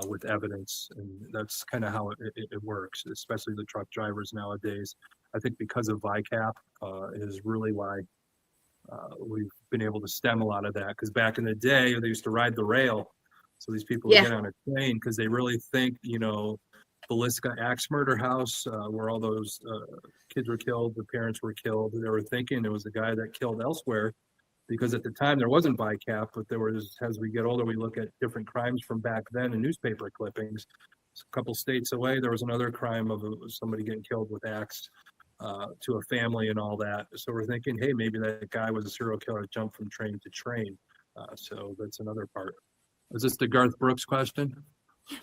with evidence. And that's kind of how it works, especially the truck drivers nowadays. I think because of VICAP is really why we've been able to stem a lot of that. Because back in the day, they used to ride the rail. So these people would Yeah. get on a train because they really think, Belisca Axe Murder House, where all those kids were killed, the parents were killed. They were thinking it was the guy that killed elsewhere, because at the time there wasn't VICAP, but there was. As we get older, we look at different crimes from back then in newspaper clippings. A couple states away, there was another crime of somebody getting killed with axe. to a family and all that. So we're thinking, hey, maybe that guy was a serial killer that jumped from train to train. So that's another part. Is this the Garth Brooks question?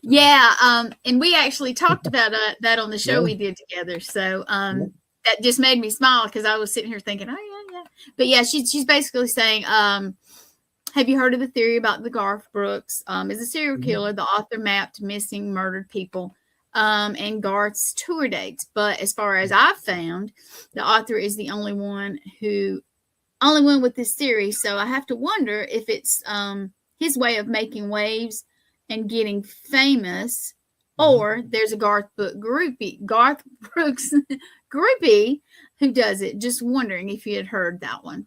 Yeah, and we actually talked about that on the show Yeah. we did together. So that just made me smile because I was sitting here thinking, oh yeah. But yeah, she's basically saying, have you heard of the theory about the Garth Brooks? Is a serial killer. The author mapped missing, murdered people, and Garth's tour dates. But as far as I've found, the author is the only one with this theory. So I have to wonder if it's his way of making waves and getting famous, or there's a Garth Brooks groupie who does it. Just wondering if you had heard that one.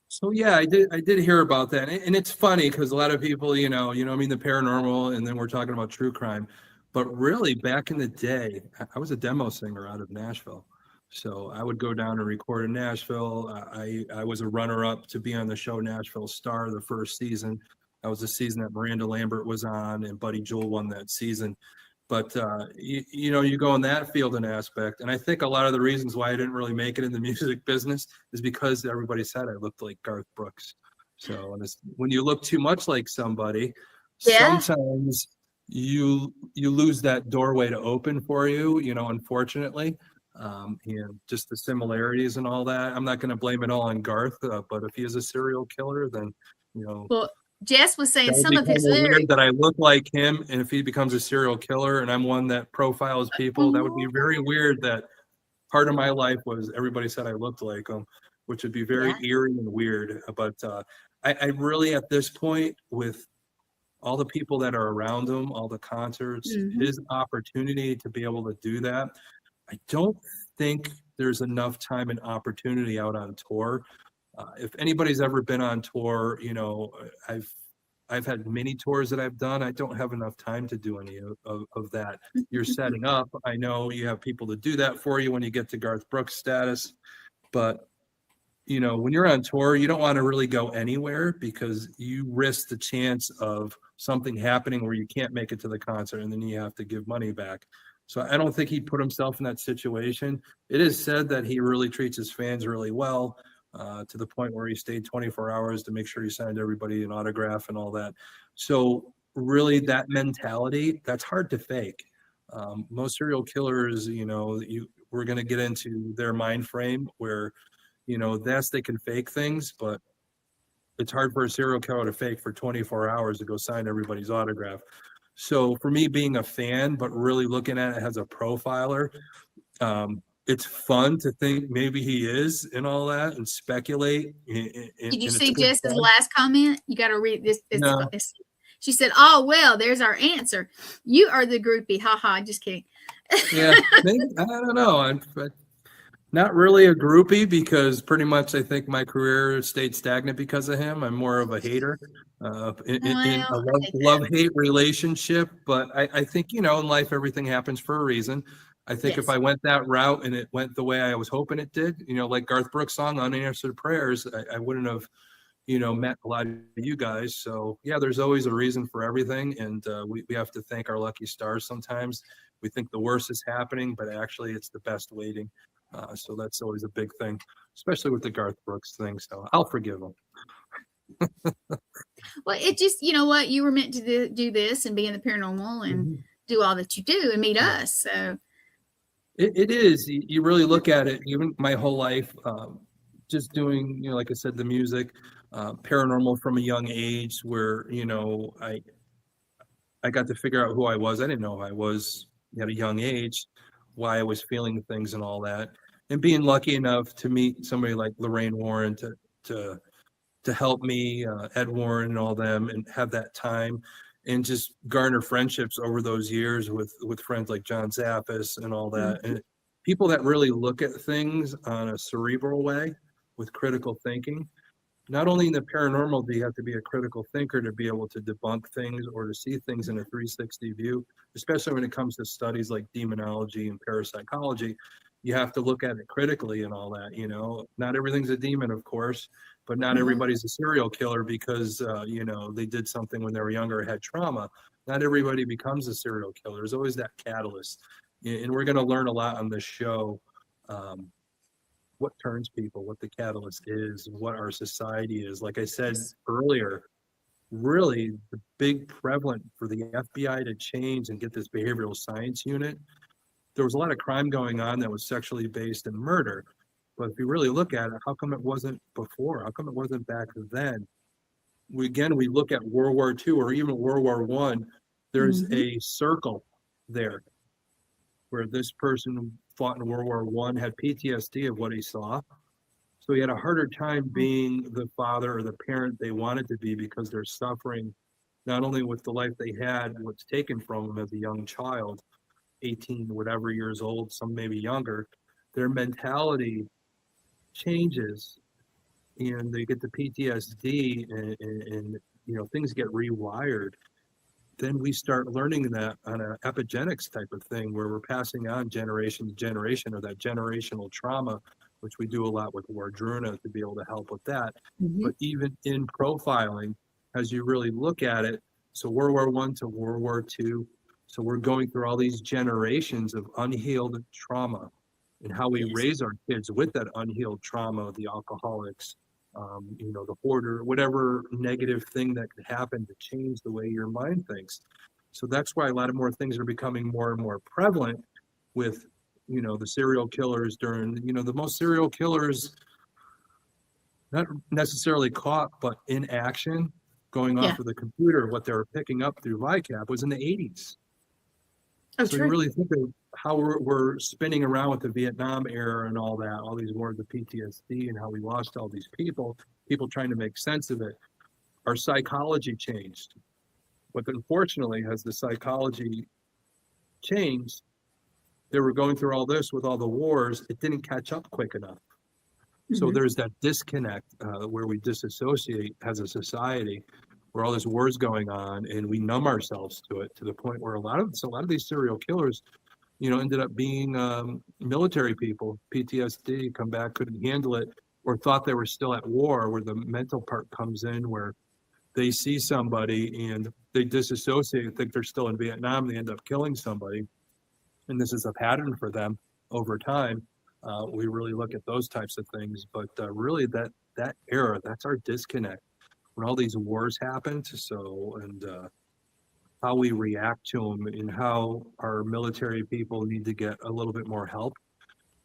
So yeah, I did hear about that, and it's funny because a lot of people, I mean, the paranormal, and then we're talking about true crime, but really back in the day, I was a demo singer out of Nashville, so I would go down and record in Nashville. I was a runner-up to be on the show Nashville Star the first season. That was the season that Miranda Lambert was on, and Buddy Jewell won that season. But you go in that field and aspect, and I think a lot of the reasons why I didn't really make it in the music business is because everybody said I looked like Garth Brooks. So when you look too much like somebody, sometimes you lose that doorway to open for you. Unfortunately, and just the similarities and all that. I'm not going to blame it all on Garth, but if he is a serial killer, then Well, Jess was saying that would some be of kind his of lyrics. weird that I look like him, and if he becomes a serial killer, and I'm one that profiles people, that would be very weird. That part of my life was everybody said I looked like him, which would be very eerie and weird. But I really, at this point, with all the people that are around him, all the concerts, his opportunity to be able to do that, I don't think there's enough time and opportunity out on tour. If anybody's ever been on tour, I've had many tours that I've done. I don't have enough time to do any of that. You're setting up. I know you have people to do that for you when you get to Garth Brooks status, but when you're on tour, you don't want to really go anywhere because you risk the chance of something happening where you can't make it to the concert and then you have to give money back. So I don't think he put himself in that situation. It is said that he really treats his fans really well, to the point where he stayed 24 hours to make sure he signed everybody an autograph and all that. So really that mentality, that's hard to fake. Most serial killers, we're going to get into their mind frame where, they can fake things, but it's hard for a serial killer to fake for 24 hours to go sign everybody's autograph. So for me, being a fan, but really looking at it as a profiler, it's fun to think maybe he is and all that and speculate. Did you see Jess's last comment? You got to read this. No. She said, "Oh well, there's our answer. You are the groupie." Ha ha. Just kidding. Yeah, maybe, I don't know. I'm not really a groupie because pretty much I think my career stayed stagnant because of him. I'm more of a hater, in a love-hate relationship. But I think, in life, everything happens for a reason. I think if I went that route and it went the way I was hoping it did, like Garth Brooks' song Unanswered Prayers, I wouldn't have, met a lot of you guys. So yeah, there's always a reason for everything. And we have to thank our lucky stars sometimes. We think the worst is happening, but actually it's the best waiting. So that's always a big thing, especially with the Garth Brooks thing. So I'll forgive him. Well, it just, you know what, you were meant to do this and be in the paranormal and do all that you do and meet us. So it is. You really look at it. Even my whole life, just doing, like I said, the music, paranormal from a young age, where I got to figure out who I was. I didn't know who I was at a young age, why I was feeling things and all that, and being lucky enough to meet somebody like Lorraine Warren to help me, Ed Warren and all them, and have that time and just garner friendships over those years with friends like John Zappis and all that, and people that really look at things on a cerebral way with critical thinking. Not only in the paranormal do you have to be a critical thinker to be able to debunk things or to see things in a 360 view, especially when it comes to studies like demonology and parapsychology. You have to look at it critically and all that. Not everything's a demon, of course, but not everybody's a serial killer because they did something when they were younger or had trauma. Not everybody becomes a serial killer. There's always that catalyst, and we're going to learn a lot on this show what turns people, what the catalyst is, what our society is. Like I said earlier, really the big prevalent for the FBI to change and get this behavioral science unit, there was a lot of crime going on that was sexually based and murder. But if you really look at it, how come it wasn't before? How come it wasn't back then? We look at World War II or even World War One. There's a circle there where this person fought in World War One, had PTSD of what he saw. So he had a harder time being the father or the parent they wanted to be because they're suffering not only with the life they had, what's taken from them as a young child, 18, whatever years old, some maybe younger, their mentality changes and they get the PTSD and things get rewired. Then we start learning that on an epigenetics type of thing where we're passing on generation to generation of that generational trauma, which we do a lot with Wardruna to be able to help with that. But even in profiling, as you really look at it, so World War One to World War II, so we're going through all these generations of unhealed trauma and how we raise our kids with that unhealed trauma, the alcoholics, the hoarder, whatever negative thing that could happen to change the way your mind thinks. So that's why a lot of more things are becoming more and more prevalent with, the serial killers during, the most serial killers, not necessarily caught, but in action, going off of the computer, what they were picking up through VICAP was in the 80s. So you really think of how we're spinning around with the Vietnam era and all that, all these wars of PTSD and how we lost all these people trying to make sense of it. Our psychology changed. But unfortunately, as the psychology changed, they were going through all this with all the wars, it didn't catch up quick enough. So there's that disconnect where we disassociate as a society, where all this war's going on and we numb ourselves to it to the point where a lot of these serial killers, ended up being military people, PTSD, come back, couldn't handle it, or thought they were still at war, where the mental part comes in, where they see somebody and they disassociate, think they're still in Vietnam, they end up killing somebody. And this is a pattern for them over time. We really look at those types of things, but really that era, that's our disconnect. When all these wars happened, and how we react to them and how our military people need to get a little bit more help.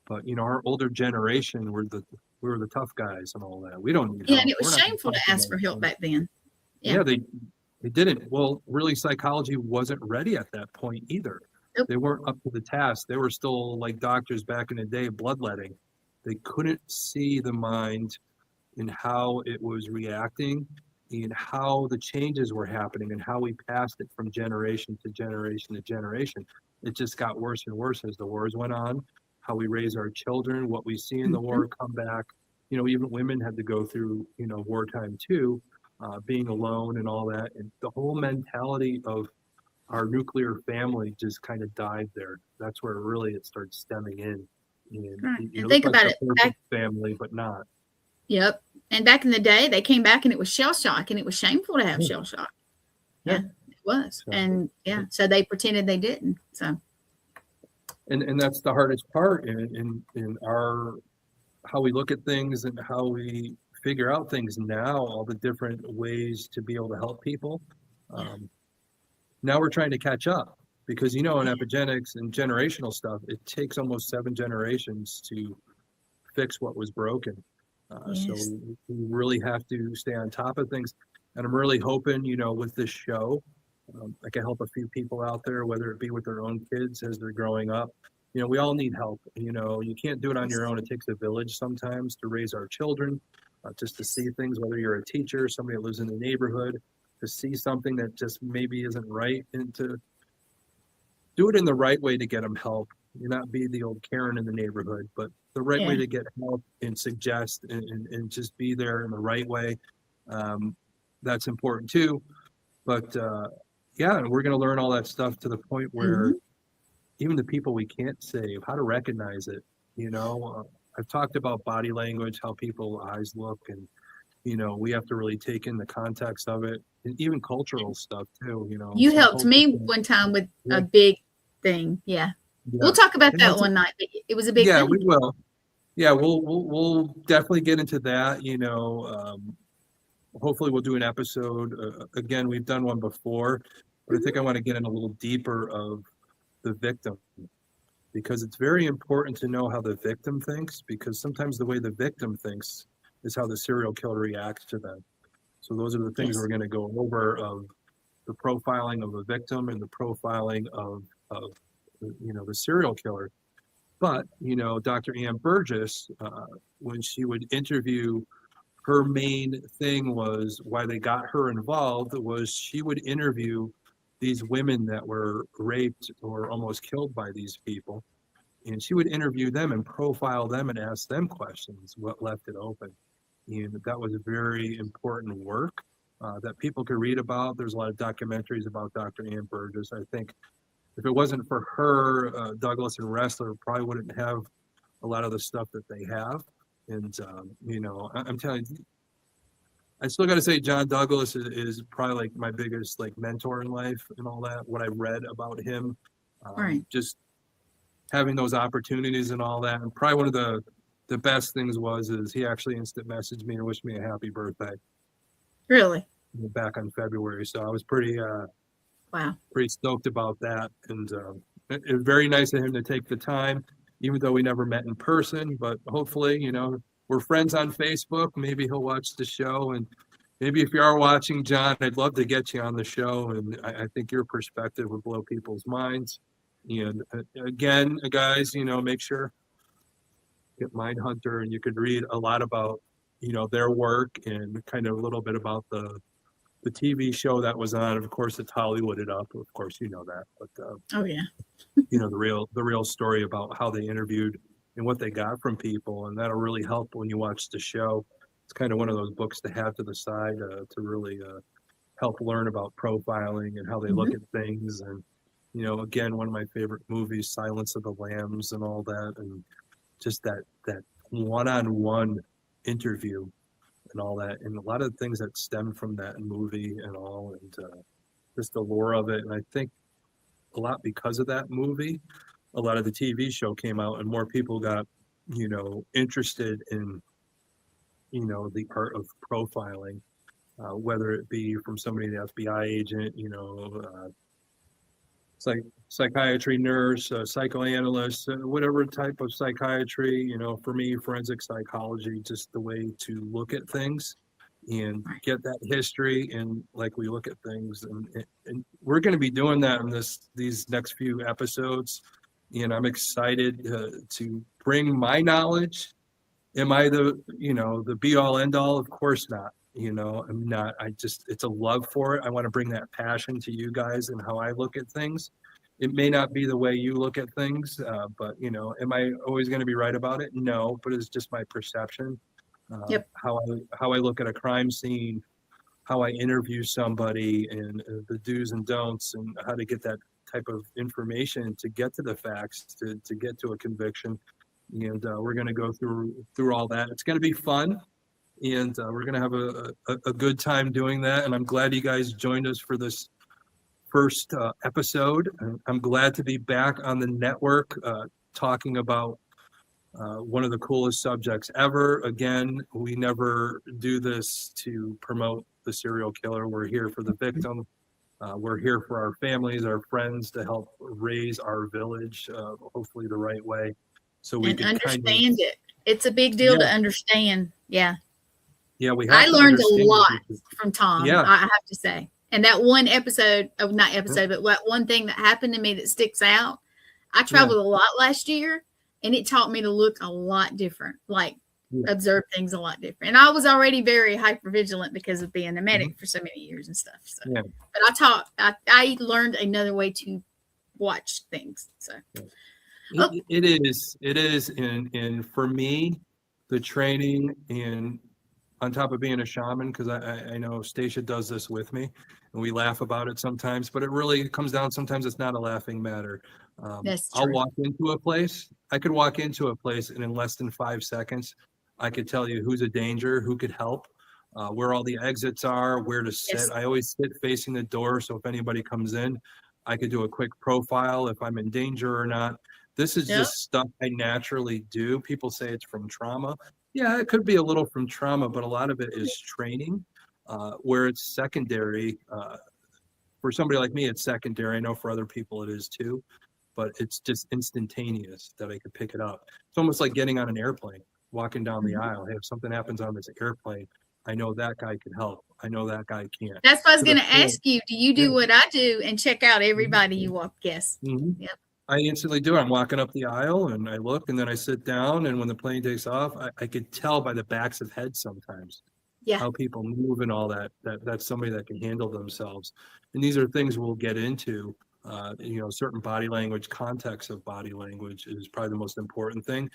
But our older generation, we were the tough guys and all that. We don't need help. And it was shameful to ask for help back then. Yeah, they didn't. Well, really, psychology wasn't ready at that point either. Nope. They weren't up to the task. They were still like doctors back in the day, bloodletting. They couldn't see the mind and how it was reacting and how the changes were happening and how we passed it from generation to generation to generation. It just got worse and worse as the wars went on, how we raise our children, what we see in the war come back. Even women had to go through, wartime too, being alone and all that. And the whole mentality of our nuclear family just kind of died there. That's where really it starts stemming in. And think about it. Family, but not. Yep. And back in the day, they came back and it was shell shock, and it was shameful to have shell shock. Yeah, it was. And so they pretended they didn't. So. And that's the hardest part in our how we look at things and how we figure out things now, all the different ways to be able to help people. Now we're trying to catch up because, in epigenetics and generational stuff, it takes almost 7 generations to fix what was broken. So we really have to stay on top of things. And I'm really hoping, with this show, I can help a few people out there, whether it be with their own kids as they're growing up. We all need help. You can't do it on your own. It takes a village sometimes to raise our children, just to see things, whether you're a teacher, somebody that lives in the neighborhood, to see something that just maybe isn't right and to do it in the right way to get them help. You not be the old Karen in the neighborhood, but the right way to get help and suggest and just be there in the right way. That's important too. But we're going to learn all that stuff to the point where even the people we can't save, how to recognize it. I've talked about body language, how people's eyes look, and we have to really take in the context of it, and even cultural stuff too. You helped me one time with a big thing. Yeah. Yeah. We'll talk about And that one night. But it was a big yeah, thing. we will. Yeah, we'll definitely get into that. Hopefully we'll do an episode. Again, we've done one before, but I think I want to get in a little deeper of the victim, because it's very important to know how the victim thinks, because sometimes the way the victim thinks is how the serial killer reacts to them. So those are the things Yes. we're going to go over, of the profiling of the victim and the profiling of the serial killer. But Dr. Ann Burgess, when she would interview, her main thing was why they got her involved was she would interview these women that were raped or almost killed by these people, and she would interview them and profile them and ask them questions, what left it open. And that was very important work that people could read about. There's a lot of documentaries about Dr. Ann Burgess. I think if it wasn't for her, Douglas and Ressler probably wouldn't have a lot of the stuff that they have. And I'm telling you, I still got to say John Douglas is probably like my biggest like mentor in life and all that. What I read about him, Right. just having those opportunities and all that. And probably one of the best things is he actually instant messaged me and wished me a happy birthday Really? back on February. So I was pretty Wow. pretty stoked about that. And it was very nice of him to take the time, even though we never met in person. But hopefully, we're friends on Facebook. Maybe he'll watch the show. And maybe if you are watching, John, I'd love to get you on the show. And I think your perspective would blow people's minds. And again, guys, make sure get Mindhunter, and you could read a lot about, their work and kind of a little bit about the TV show that was on. Of course, it's Hollywooded up. Of course, you know that. But Oh yeah. the real story about how they interviewed and what they got from people, and that'll really help when you watch the show. It's kind of one of those books to have to the side to really help learn about profiling and how they look at things. And again, one of my favorite movies, Silence of the Lambs, and all that, and just that one-on-one interview and all that, and a lot of things that stem from that movie and all, and just the lore of it. And I think a lot because of that movie, a lot of the TV show came out, and more people got interested in the art of profiling, whether it be from somebody, the FBI agent, psychiatry nurse, psychoanalyst, whatever type of psychiatry. For me, forensic psychology, just the way to look at things and get that history, and like we look at things, and we're going to be doing that in these next few episodes. And I'm excited to bring my knowledge. Am I the be all end all? Of course not. I'm not. It's a love for it. I want to bring that passion to you guys and how I look at things. It may not be the way you look at things, but am I always going to be right about it? No, but it's just my perception. Yep. How I look at a crime scene, how I interview somebody, and the do's and don'ts, and how to get that type of information to get to the facts, to get to a conviction. And we're going to go through all that. It's going to be fun, and we're going to have a good time doing that. And I'm glad you guys joined us for this first episode. I'm glad to be back on the network talking about one of the coolest subjects ever. Again, we never do this to promote the serial killer. We're here for the victim. We're here for our families, our friends, to help raise our village, hopefully the right way. So we can understand it. It's a big deal to understand. Yeah. Yeah, we have I to learned a understand lot it. from Tom, Yeah. I have to say. And that one episode, not episode, but what one thing that happened to me that sticks out, I traveled a lot last year, and it taught me to look a lot different, like observe things a lot different. And I was already very hyper vigilant because of being a medic for so many years and stuff. So, but I learned another way to watch things. So it is. And for me, the training, and on top of being a shaman, because I know Stacia does this with me, and we laugh about it sometimes, but it really comes down, sometimes it's not a laughing matter. that's true. I'll walk into a place. I could walk into a place, and in less than 5 seconds, I could tell you who's a danger, who could help, where all the exits are, where to sit. I always sit facing the door, so if anybody comes in, I could do a quick profile if I'm in danger or not. This is Yep. just stuff I naturally do. People say it's from trauma. Yeah, it could be a little from trauma, but a lot of it is training, where it's secondary. For somebody like me, it's secondary. I know for other people it is too, but it's just instantaneous that I could pick it up. It's almost like getting on an airplane, walking down the aisle. Hey, if something happens on this airplane, I know that guy can help. I know that guy can't. That's what I was To going the to point, ask you. Do you yeah. do what I do and check out everybody you walk? Yes. Mhm. Yep. I instantly do. I'm walking up the aisle and I look and then I sit down. And when the plane takes off, I could tell by the backs of heads sometimes Yeah. how people move and all that, that's somebody that can handle themselves. And these are things we'll get into. Certain body language, context of body language is probably the most important thing,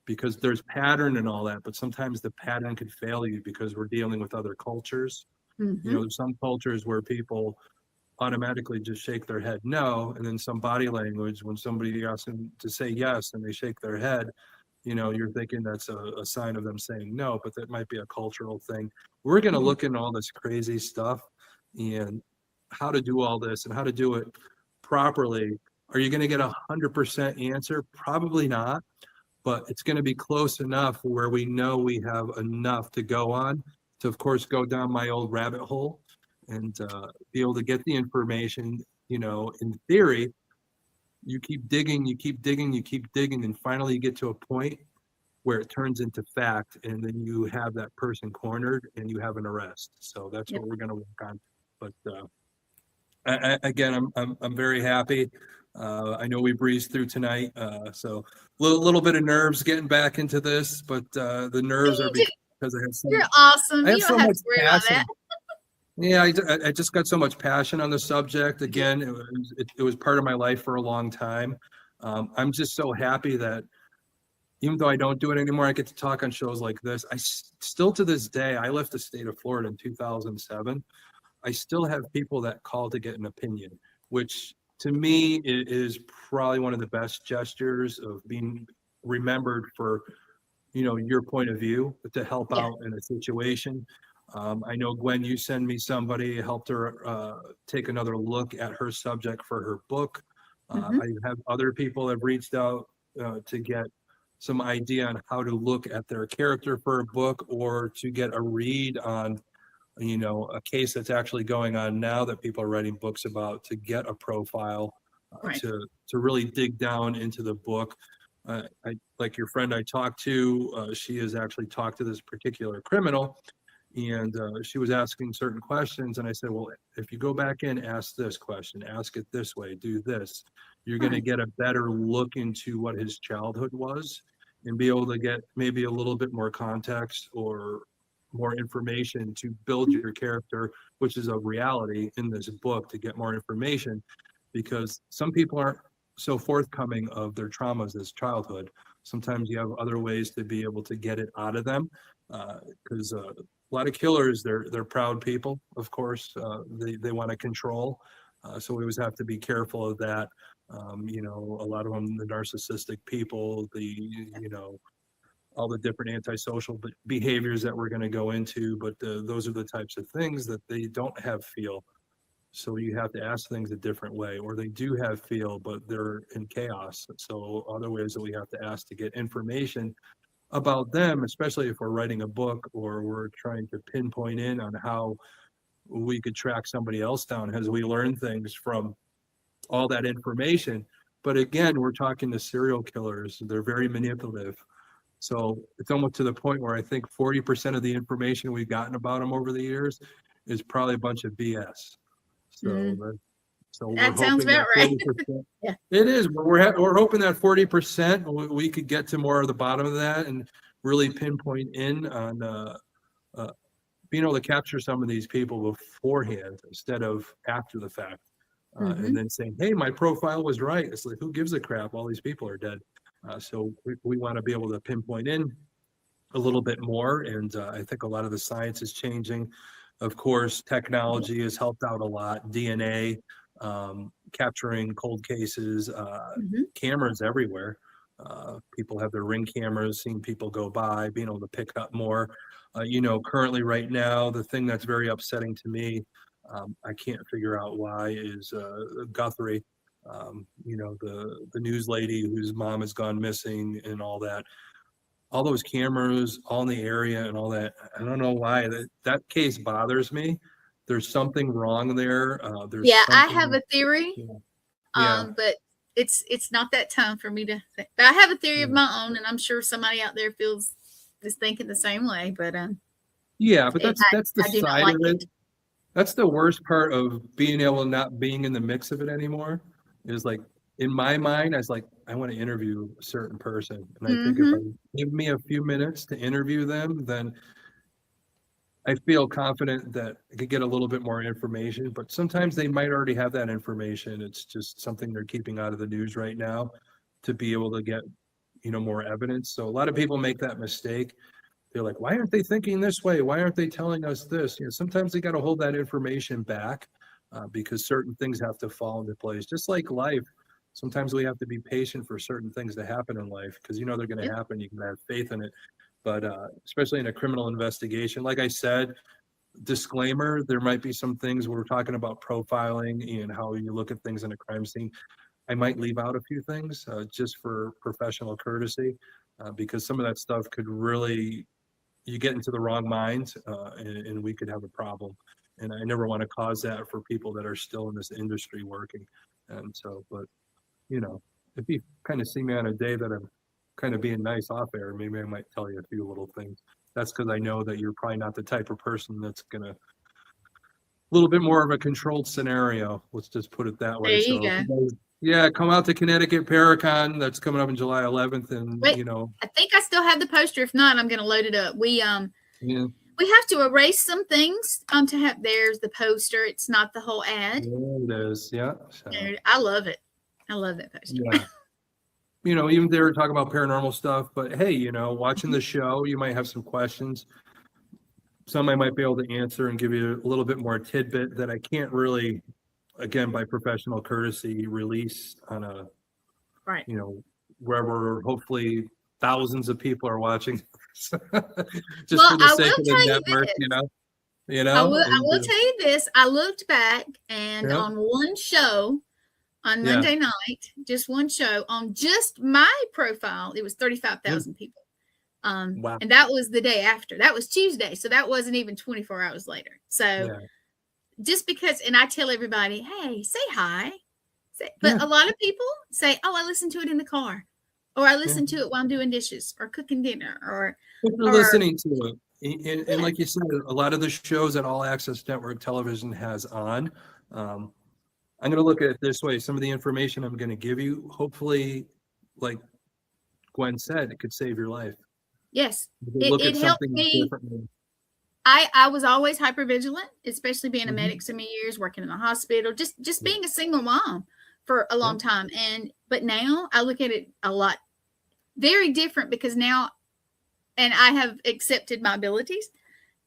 because there's pattern and all that, but sometimes the pattern could fail you because we're dealing with other cultures. Mm-hmm. There's some cultures where people automatically just shake their head no, and then some body language when somebody asks them to say yes and they shake their head, you're thinking that's a sign of them saying no, but that might be a cultural thing. We're going to look into all this crazy stuff and how to do all this and how to do it properly. Are you going to get 100% answer? Probably not, but it's going to be close enough where we know we have enough to go on to, of course, go down my old rabbit hole and be able to get the information. In theory, you keep digging, you keep digging, you keep digging, and finally you get to a point where it turns into fact, and then you have that person cornered and you have an arrest. So that's Yep. what we're going to work on. But again, I'm very happy. I know we breezed through tonight, so a little bit of nerves getting back into this, but the nerves are because You're awesome. I You have don't so have much to worry about that. passion. Yeah, I just got so much passion on the subject. Again, it was part of my life for a long time. I'm just so happy that even though I don't do it anymore, I get to talk on shows like this. Still to this day, I left the state of Florida in 2007. I still have people that call to get an opinion, which to me is probably one of the best gestures of being remembered for, your point of view to help Yeah. out in a situation. I know, Gwen, you send me somebody, helped her take another look at her subject for her book. Mm-hmm. I have other people have reached out to get some idea on how to look at their character for a book, or to get a read on, a case that's actually going on now that people are writing books about, to get a profile, Right. to really dig down into the book. I like your friend I talked to, she has actually talked to this particular criminal, and she was asking certain questions, and I said, well, if you go back in, ask this question, ask it this way, do this, you're going to Right. get a better look into what his childhood was, and be able to get maybe a little bit more context or more information to build your character, which is a reality in this book, to get more information, because some people aren't so forthcoming of their traumas as childhood. Sometimes you have other ways to be able to get it out of them, because a lot of killers, they're proud people, of course. They want to control, so we always have to be careful of that. A lot of them, the narcissistic people, all the different antisocial behaviors that we're going to go into, but those are the types of things that they don't have feel. So you have to ask things a different way, or they do have feel, but they're in chaos. So other ways that we have to ask to get information about them, especially if we're writing a book or we're trying to pinpoint in on how we could track somebody else down, as we learn things from all that information. But again, we're talking to serial killers. They're very manipulative. So it's almost to the point where I think 40% of the information we've gotten about them over the years is probably a bunch of BS. So Mm. we're That sounds hoping about that right. 40%. Yeah. It is. We're hoping that 40% we could get to more of the bottom of that and really pinpoint in on being able to capture some of these people beforehand instead of after the fact. And then saying, hey, my profile was right. It's like, who gives a crap? All these people are dead. So we want to be able to pinpoint in a little bit more. And I think a lot of the science is changing. Of course, technology has helped out a lot. DNA, capturing cold cases, cameras everywhere. People have their Ring cameras, seeing people go by, being able to pick up more. Currently right now, the thing that's very upsetting to me, I can't figure out why is Guthrie, the news lady whose mom has gone missing and all that. All those cameras all in the area and all that. I don't know why that case bothers me. There's something wrong there. There's Yeah, I have something. a theory. Yeah. But it's not that time for me to think. But I have a theory of Yeah. my own, and I'm sure somebody out there is thinking the same way. But Yeah, but that's the I do not side like of it. That's the worst part of being able to not being in the mix of it anymore. Is like in my mind, I was like, I want to interview a certain person, and I think if I give me a few minutes to interview them, then I feel confident that I could get a little bit more information. But sometimes they might already have that information. It's just something they're keeping out of the news right now to be able to get more evidence. So a lot of people make that mistake. They're like, why aren't they thinking this way? Why aren't they telling us this? Sometimes they got to hold that information back because certain things have to fall into place. Just like life, sometimes we have to be patient for certain things to happen in life because they're going to happen. You can have faith in it. But especially in a criminal investigation, like I said, disclaimer, there might be some things we're talking about profiling and how you look at things in a crime scene. I might leave out a few things just for professional courtesy because some of that stuff could really you get into the wrong mind and we could have a problem. And I never want to cause that for people that are still in this industry working. And so, but if you kind of see me on a day that I'm kind of being nice off air, maybe I might tell you a few little things. That's because I know that you're probably not the type of person that's gonna a little bit more of a controlled scenario. Let's just put it that way. There you go. Yeah, come out to Connecticut Paracon. That's coming up in July 11th, and Wait, I think I still have the poster. If not, I'm going to load it up. We have to erase some things to have. There's the poster. It's not the whole ad. Yeah, it is. Yeah, so. I love it. I love that poster. Yeah. Even they were talking about paranormal stuff, but hey, watching the show, you might have some questions. Some I might be able to answer and give you a little bit more tidbit that I can't really, again, by professional courtesy, release on a, right. Wherever hopefully thousands of people are watching. Just well, for the sake of the network, I will tell you this. I looked back and on one show on Monday night, just one show on just my profile, it was 35,000 people. Wow. And that was the day after. That was Tuesday. So that wasn't even 24 hours later. So just because, and I tell everybody, hey, say hi. But a lot of people say, oh, I listen to it in the car, or I listen to it while I'm doing dishes or cooking dinner, or listening to it. And like you said, a lot of the shows that All Access Network Television has on, I'm going to look at it this way. Some of the information I'm going to give you, hopefully, like Gwen said, it could save your life. Yes, it helped me. I was always hypervigilant, especially being a medic so many years, working in the hospital, just being a single mom for a long time. But now I look at it a lot very different because now, and I have accepted my abilities,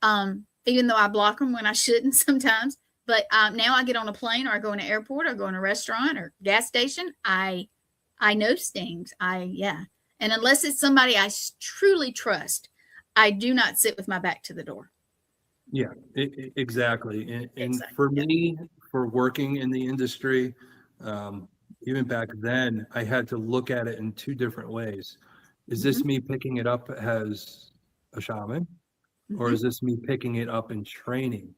even though I block them when I shouldn't sometimes. But now I get on a plane or I go in an airport or go in a restaurant or gas station. I know things. And unless it's somebody I truly trust, I do not sit with my back to the door. Yeah, exactly. And for me, for working in the industry, even back then, I had to look at it in two different ways. Is this me picking it up as a shaman, or is this me picking it up in training?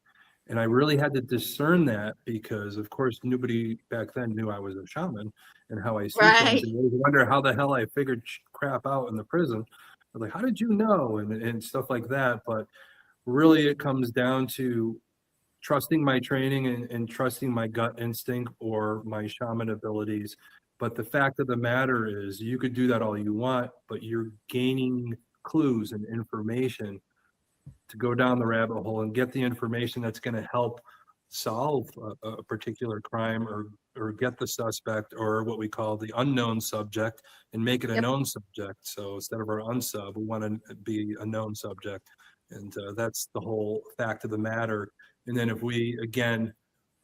And I really had to discern that because, of course, nobody back then knew I was a shaman and how I see things. And I wonder how the hell I figured crap out in the prison. I'm like, how did you know? And stuff like that. But really, it comes down to trusting my training and trusting my gut instinct or my shaman abilities. But the fact of the matter is, you could do that all you want, but you're gaining clues and information to go down the rabbit hole and get the information that's going to help solve a particular crime or get the suspect or what we call the unknown subject and make it a known subject. So instead of our unsub, we want to be a known subject. And that's the whole fact of the matter. And then if we, again,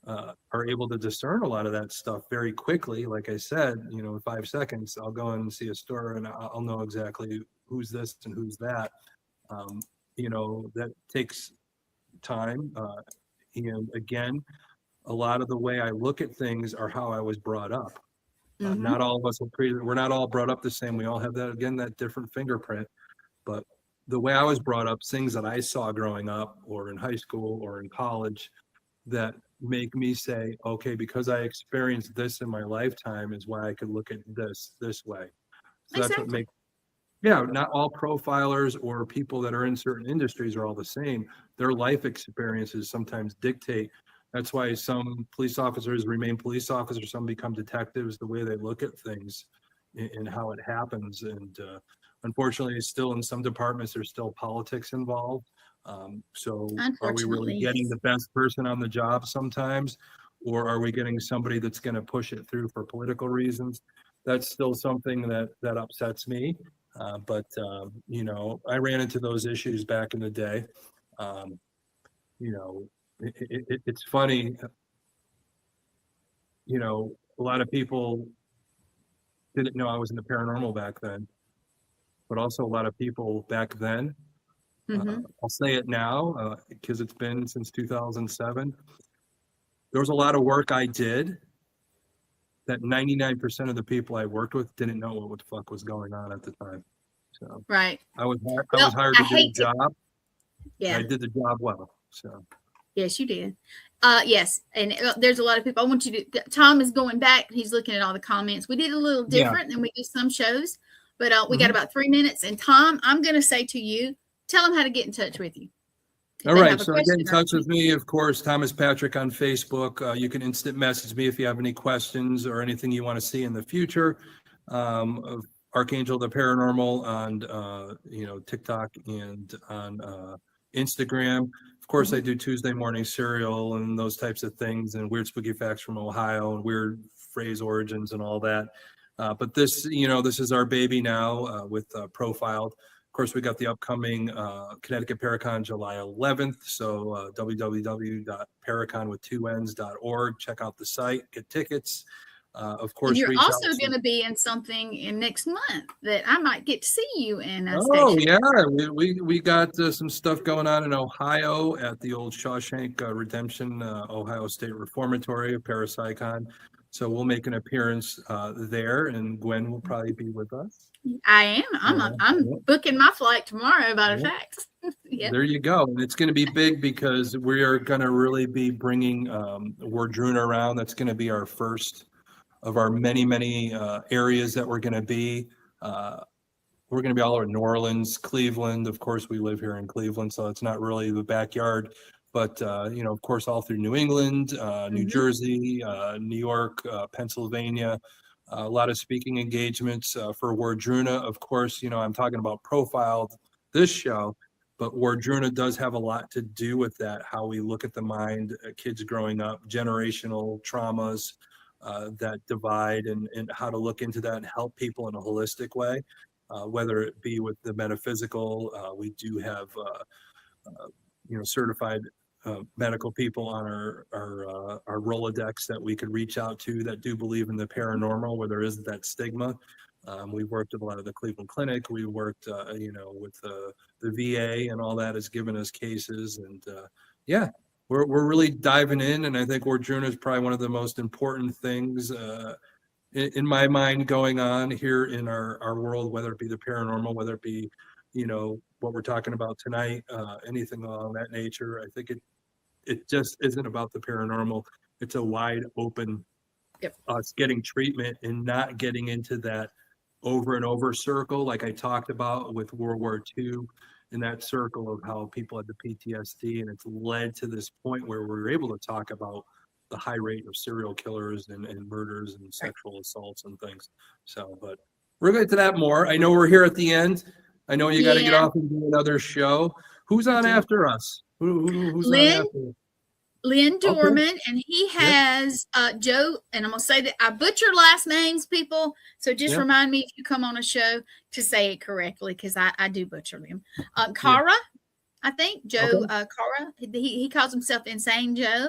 are able to discern a lot of that stuff very quickly, like I said, in 5 seconds, I'll go and see a store and I'll know exactly who's this and who's that. That takes time. And again, a lot of the way I look at things are how I was brought up. Not all of us we're not all brought up the same. We all have that different fingerprint. But the way I was brought up, things that I saw growing up or in high school or in college that make me say, okay, because I experienced this in my lifetime is why I could look at this way. So that's what makes, not all profilers or people that are in certain industries are all the same. Their life experiences sometimes dictate. That's why some police officers remain police officers, some become detectives, the way they look at things and how it happens. And unfortunately, still in some departments, there's still politics involved. So are we really getting the best person on the job sometimes? Or are we getting somebody that's going to push it through for political reasons? That's still something that upsets me. But I ran into those issues back in the day. It's funny, a lot of people didn't know I was in the paranormal back then, but also a lot of people back then, I'll say it now, because it's been since 2007. There was a lot of work I did that 99% of the people I worked with didn't know what the fuck was going on at the time. So right. I was hired to do the job. Yeah. I did the job well. So yes, you did. Yes. And there's a lot of people. I want you to, Tom is going back. He's looking at all the comments. We did a little different than we do some shows, but we got about 3 minutes. And Tom, I'm going to say to you, tell them how to get in touch with you. All right, so get in touch with me, of course, Thomas Patrick on Facebook. You can instant message me if you have any questions or anything you want to see in the future. Of Archangel the Paranormal on TikTok and on Instagram. Of course, I do Tuesday morning serial and those types of things, and weird spooky facts from Ohio and weird phrase origins and all that. But this is our baby now with Profiled. Of course, we got the upcoming Connecticut Paracon July 11th. So www.paracon.org. Check out the site, get tickets. Of course, and you're also going to be in something in next month that I might get to see you in. Yeah, we got some stuff going on in Ohio at the old Shawshank Redemption Ohio State Reformatory of Parapsychon. So we'll make an appearance there, and Gwen will probably be with us. I am. I'm booking my flight tomorrow. Matter of fact. There you go. And it's going to be big because we are going to really be bringing Wardruna around. That's going to be our first of our many areas that we're going to be. We're going to be all over New Orleans, Cleveland. Of course, we live here in Cleveland, so it's not really the backyard. But, of course, all through New England, New Jersey, New York, Pennsylvania, a lot of speaking engagements for Wardruna. Of course, I'm talking about Profiled this show, but Wardruna does have a lot to do with that, how we look at the mind, kids growing up, generational traumas that divide, and how to look into that and help people in a holistic way, whether it be with the metaphysical. We do have certified medical people on our Rolodex that we could reach out to that do believe in the paranormal, where there isn't that stigma. We've worked with a lot of the Cleveland Clinic. We worked, with the VA, and all that has given us cases. And we're really diving in. And I think Wardruna is probably one of the most important things in my mind going on here in our world, whether it be the paranormal, whether it be, what we're talking about tonight, anything along that nature. I think it just isn't about the paranormal. It's a wide open, us getting treatment and not getting into that over and over circle, like I talked about with World War II, in that circle of how people had the PTSD, and it's led to this point where we were able to talk about the high rate of serial killers and murders and sexual assaults and things. So, but we're going to get to that more. I know we're here at the end. I know you got to get off and do another show. Who's on after us? Who's Lynn, on after us? Lynn Dorman, and he has Joe, and I'm going to say that I butcher last names, people, so just remind me if you come on a show to say it correctly, because I do butcher them. Cara, I think, Joe, Cara, he calls himself Insane Joe.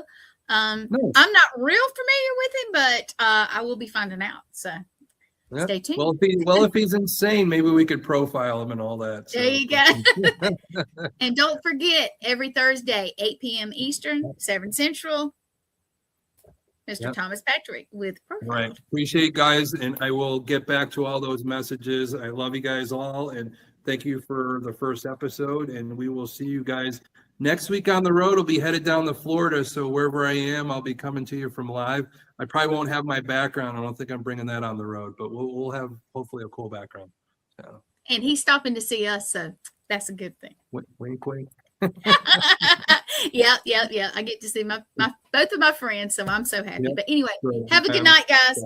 Nice. I'm not real familiar with him, but I will be finding out, so. Yeah. Stay tuned. Well, if he's insane, maybe we could profile him and all that. There you go. And don't forget, every Thursday, 8 p.m. Eastern, 7 Central, Mr. Thomas Patrick with Profile. Right. Appreciate guys, and I will get back to all those messages. I love you guys all, and thank you for the first episode, and we will see you guys next week on the road. We'll be headed down to Florida, so wherever I am, I'll be coming to you from live. I probably won't have my background. I don't think I'm bringing that on the road, but we'll have hopefully a cool background. So. And he's stopping to see us, so that's a good thing. Wink, wink. Yeah. I get to see my both of my friends, so I'm so happy. Yep. But anyway, Great. have a good night, guys.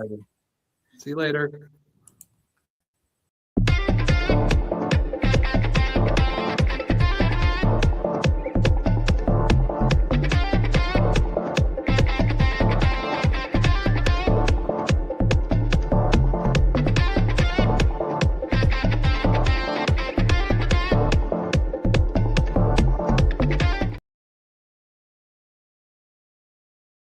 See you later.